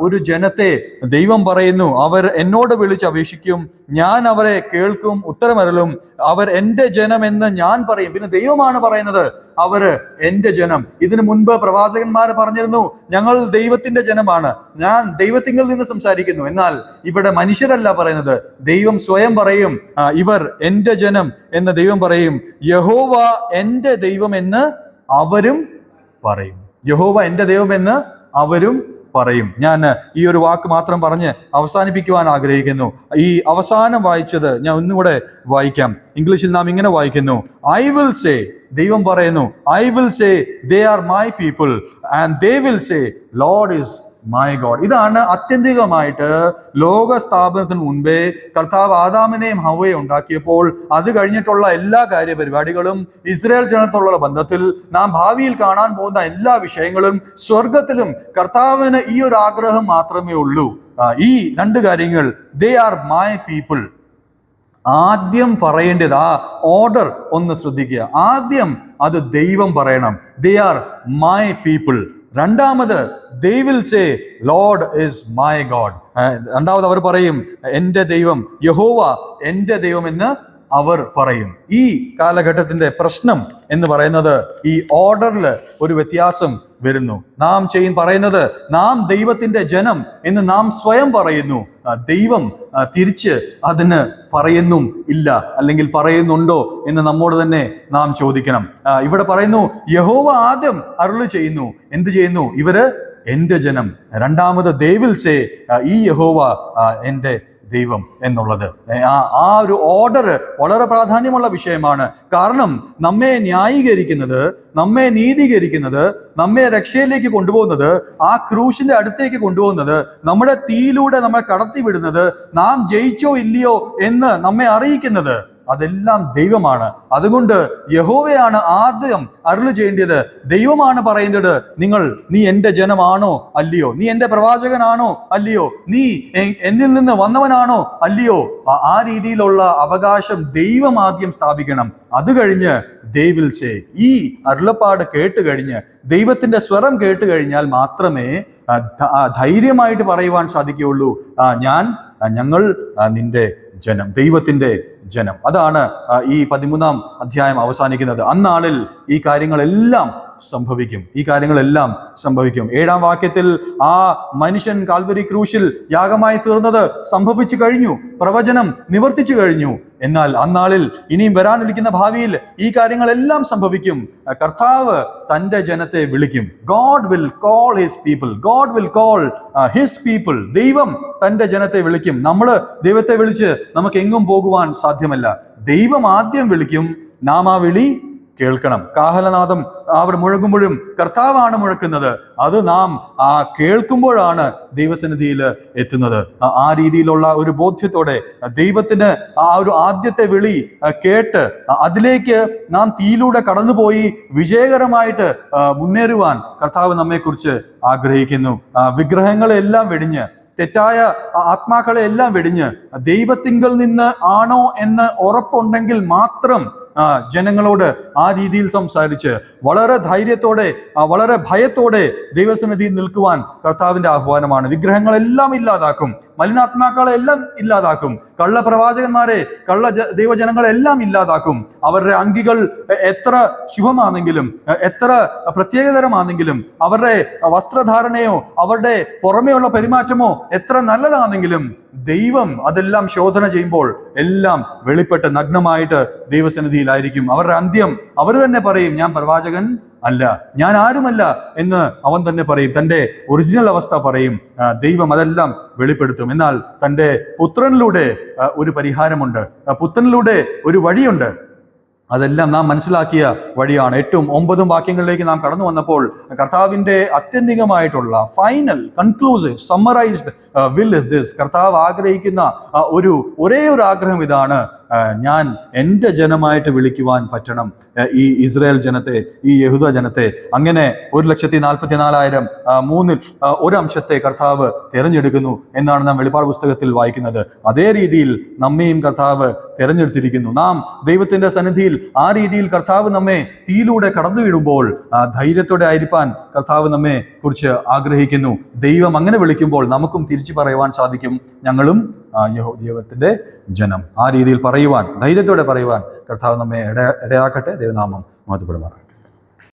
ഒരു ജനത്തെ ദൈവം പറയുന്നു, അവർ എന്നോട് വിളിച്ച് അപേക്ഷിക്കും, ഞാൻ അവരെ കേൾക്കും, ഉത്തരമരുളും. അവർ എൻ്റെ ജനമെന്ന് ഞാൻ പറയും. പിന്നെ ദൈവമാണ് പറയുന്നത് അവര് എൻ്റെ ജനം. ഇതിനു മുൻപ് പ്രവാചകന്മാർ പറഞ്ഞിരുന്നു, ഞങ്ങൾ ദൈവത്തിന്റെ ജനമാണ്, ഞാൻ ദൈവത്തിങ്കിൽ നിന്ന് സംസാരിക്കുന്നു. എന്നാൽ ഇവിടെ മനുഷ്യരല്ല പറയുന്നത്, ദൈവം സ്വയം പറയും, ഇവർ എൻ്റെ ജനം എന്ന് ദൈവം പറയും. യഹോവ എൻ്റെ ദൈവമെന്ന് അവരും പറയും. യഹോവ എൻ്റെ ദൈവമെന്ന് അവരും പറയും. ഞാൻ ഈ ഒരു വാക്ക് മാത്രം പറഞ്ഞ് അവസാനിപ്പിക്കുവാൻ ആഗ്രഹിക്കുന്നു. ഈ അവസാനം വായിച്ചത് ഞാൻ ഒന്നുകൂടെ വായിക്കാം. ഇംഗ്ലീഷിൽ നാം ഇങ്ങനെ വായിക്കുന്നു, ഐ വിൽ സേ, ദൈവം പറയുന്നു, I will say they are my people and they will say Lord is my God. ഇതാണ് ആത്യന്തികമായിട്ട് ലോക സ്ഥാപനത്തിന് മുൻപേ കർത്താവ് ആദാമിനെയും ഹവ്വയെയും ഉണ്ടാക്കിയപ്പോൾ അത് കഴിഞ്ഞിട്ടുള്ള എല്ലാ കാര്യപരിപാടികളും ഇസ്രായേൽ ജനത്തോടുള്ള ബന്ധത്തിൽ നാം ഭാവിയിൽ കാണാൻ പോകുന്ന എല്ലാ വിഷയങ്ങളും സ്വർഗത്തിലും കർത്താവിന് ഈ ഒരു ആഗ്രഹം മാത്രമേ ഉള്ളൂ. ഈ 2 കാര്യങ്ങൾ, ദേ ആർ മൈ പീപ്പിൾ. ആദ്യം പറയേണ്ടത് ആ ഓർഡർ ഒന്ന് ശ്രദ്ധിക്കുക. ആദ്യം അത് ദൈവം പറയണം, ദേ ആർ മൈ പീപ്പിൾ. രണ്ടാമത് they will say Lord is my God. രണ്ടാമത് അവർ പറയും എൻ്റെ ദൈവം, യഹോവ എൻ്റെ ദൈവം എന്ന് അവർ പറയും. ഈ കാലഘട്ടത്തിന്റെ പ്രശ്നം എന്ന് പറയുന്നത് ഈ ഓർഡറിൽ ഒരു വ്യത്യാസം വരുന്നു. നാം പറയുന്നത് നാം ദൈവത്തിന്റെ ജനം എന്ന് നാം സ്വയം പറയുന്നു. ദൈവം തിരിച്ച് അതിന് പറയുന്നും ഇല്ല, അല്ലെങ്കിൽ പറയുന്നുണ്ടോ എന്ന് നമ്മോട് തന്നെ നാം ചോദിക്കണം. ഇവിടെ പറയുന്നു യഹോവ ആദ്യം അരുളി ചെയ്യുന്നു, എന്ത് ചെയ്യുന്നു? ഇവര് എൻ്റെ ജനം. രണ്ടാമത് they will say ഈ യഹോവ ദൈവം എന്നുള്ളത്. ആ ഒരു ഓർഡർ വളരെ പ്രാധാന്യമുള്ള വിഷയമാണ്. കാരണം നമ്മെ ന്യായീകരിക്കുന്നത്, നമ്മെ നീതീകരിക്കുന്നത്, നമ്മെ രക്ഷയിലേക്ക് കൊണ്ടുപോകുന്നത്, ആ ക്രൂശിന്റെ അടുത്തേക്ക് കൊണ്ടുപോകുന്നത്, നമ്മുടെ തീയിലൂടെ നമ്മെ കടത്തിവിടുന്നത്, നാം ജയിച്ചോ ഇല്ലയോ എന്ന് നമ്മെ അറിയിക്കുന്നത് അതെല്ലാം ദൈവമാണ്. അതുകൊണ്ട് യഹോവയാണ് ആദ്യം അരുളി ചെയ്യേണ്ടത്. ദൈവമാണ് പറയുന്നത്, നീ എൻ്റെ ജനമാണോ അല്ലയോ, നീ എൻ്റെ പ്രവാചകനാണോ അല്ലയോ, നീ എന്നിൽ നിന്ന് വന്നവനാണോ അല്ലയോ. ആ രീതിയിലുള്ള അവകാശം ദൈവം ആദ്യം സ്ഥാപിക്കണം. അത് കഴിഞ്ഞ് they will say, ഈ അരുളപ്പാട് കേട്ട് കഴിഞ്ഞ്, ദൈവത്തിന്റെ സ്വരം കേട്ട് കഴിഞ്ഞാൽ മാത്രമേ ധൈര്യമായിട്ട് പറയുവാൻ സാധിക്കുകയുള്ളൂ, ഞങ്ങൾ നിന്റെ ജനം, ദൈവത്തിന്റെ ജനം. അതാണ് ഈ 13-ാം അധ്യായം അവസാനിക്കുന്നത്. അന്നാളിൽ ഈ കാര്യങ്ങളെല്ലാം സംഭവിക്കും. 7-ാം വാക്യത്തിൽ ആ മനുഷ്യൻ കാൽവരി ക്രൂശിൽ യാഗമായി തീർന്നത് സംഭവിച്ചു കഴിഞ്ഞു, പ്രവചനം നിവർത്തിച്ചു കഴിഞ്ഞു. എന്നാൽ അന്നാളിൽ ഇനിയും വരാനിരിക്കുന്ന ഭാവിയിൽ ഈ കാര്യങ്ങളെല്ലാം സംഭവിക്കും. കർത്താവ് തൻ്റെ ജനത്തെ വിളിക്കും. God will call his people. God will call his people. ദൈവം തൻ്റെ ജനത്തെ വിളിക്കും. നമ്മൾ ദൈവത്തെ വിളിച്ച് നമുക്ക് എങ്ങും പോകുവാൻ സാധ്യമല്ല. ദൈവം ആദ്യം വിളിക്കും, നാം ആ വിളി കേൾക്കണം. കാഹളനാദം അവർ മുഴങ്ങുമ്പോഴും കർത്താവാണ് മുഴക്കുന്നത്. അത് നാം കേൾക്കുമ്പോഴാണ് ദൈവസന്നിധിയിൽ എത്തുന്നത്. ആ രീതിയിലുള്ള ഒരു ബോധ്യത്തോടെ ദൈവത്തിന് ആ ഒരു ആദ്യത്തെ വിളി കേട്ട് അതിലേക്ക് നാം തീയിലൂടെ കടന്നുപോയി വിജയകരമായിട്ട് മുന്നേറുവാൻ കർത്താവ് നമ്മെക്കുറിച്ച് ആഗ്രഹിക്കുന്നു. വിഗ്രഹങ്ങളെല്ലാം വെടിഞ്ഞ്, തെറ്റായ ആത്മാക്കളെ എല്ലാം വെടിഞ്ഞ് ദൈവത്തിങ്കൽ നിന്ന് ആണോ എന്ന് ഉറപ്പുണ്ടെങ്കിൽ മാത്രം ജനങ്ങളോട് ആ രീതിയിൽ സംസാരിച്ച് വളരെ ധൈര്യത്തോടെ, വളരെ ഭയത്തോടെ ദൈവസന്നിധിയിൽ നിൽക്കുവാൻ കർത്താവിന്റെ ആഹ്വാനമാണ്. വിഗ്രഹങ്ങളെല്ലാം ഇല്ലാതാക്കും, മലിനാത്മാക്കളെല്ലാം ഇല്ലാതാക്കും, കള്ള പ്രവാചകന്മാരെ, കള്ള ദൈവജനങ്ങളെല്ലാം ഇല്ലാതാക്കും. അവരുടെ അങ്കികൾ എത്ര ശുഭമാണെങ്കിലും, എത്ര പ്രത്യേകതരമാണെങ്കിലും, അവരുടെ വസ്ത്രധാരണയോ അവരുടെ പുറമേയുള്ള പെരുമാറ്റമോ എത്ര നല്ലതാണെങ്കിലും ദൈവം അതെല്ലാം ശോധന ചെയ്യുമ്പോൾ എല്ലാം വെളിപ്പെട്ട് നഗ്നമായിട്ട് ദൈവസന്നിധിയിലായിരിക്കും. അവരുടെ അന്ത്യം അവർ തന്നെ പറയും, ഞാൻ പ്രവാചകൻ അല്ല, ഞാൻ ആരുമല്ല എന്ന് അവൻ തന്നെ പറയും. തൻ്റെ ഒറിജിനൽ അവസ്ഥ പറയും. ദൈവം അതെല്ലാം വെളിപ്പെടുത്തും. എന്നാൽ തൻ്റെ പുത്രനിലൂടെ ഒരു പരിഹാരമുണ്ട്, പുത്രനിലൂടെ ഒരു വഴിയുണ്ട്. അതെല്ലാം നാം മനസ്സിലാക്കിയ വഴിയാണ്. 8ഉം 9ഉം വാക്യങ്ങളിലേക്ക് നാം കടന്നു വന്നപ്പോൾ കർത്താവിൻ്റെ ആത്യന്തികമായിട്ടുള്ള final conclusive summarised will is this. കർത്താവ് ആഗ്രഹിക്കുന്ന ഒരേ ഒരു ആഗ്രഹം ഇതാണ്, ഞാൻ എൻ്റെ ജനമായിട്ട് വിളിക്കുവാൻ പറ്റണം ഈ ഇസ്രായേൽ ജനത്തെ, ഈ യഹൂദ ജനത്തെ. അങ്ങനെ 1,44,000 മൂന്നിൽ ഒരു അംശത്തെ കർത്താവ് തിരഞ്ഞെടുക്കുന്നു എന്നാണ് നാം വെളിപ്പാട് പുസ്തകത്തിൽ വായിക്കുന്നത്. അതേ രീതിയിൽ നമ്മെയും കർത്താവ് തിരഞ്ഞെടുത്തിരിക്കുന്നു. നാം ദൈവത്തിന്റെ സന്നിധിയിൽ ആ രീതിയിൽ കർത്താവ് നമ്മെ തീയിലൂടെ കടന്നുവിടുമ്പോൾ ധൈര്യത്തോടെ ആയിരിക്കാൻ കർത്താവ് നമ്മെ കുറിച്ച് ആഗ്രഹിക്കുന്നു. ദൈവം അങ്ങനെ വിളിക്കുമ്പോൾ നമുക്കും തിരിച്ചു പറയുവാൻ സാധിക്കും, ഞങ്ങളും ദൈവത്തിന്റെ ജനം. ആ രീതിയിൽ പറയുവാൻ, ധൈര്യത്തോടെ പറയുവാൻ കർത്താവ് നമ്മെ ഇടയാക്കട്ടെ. ദൈവനാമം മഹത്വപ്പെടുമാറാകട്ടെ.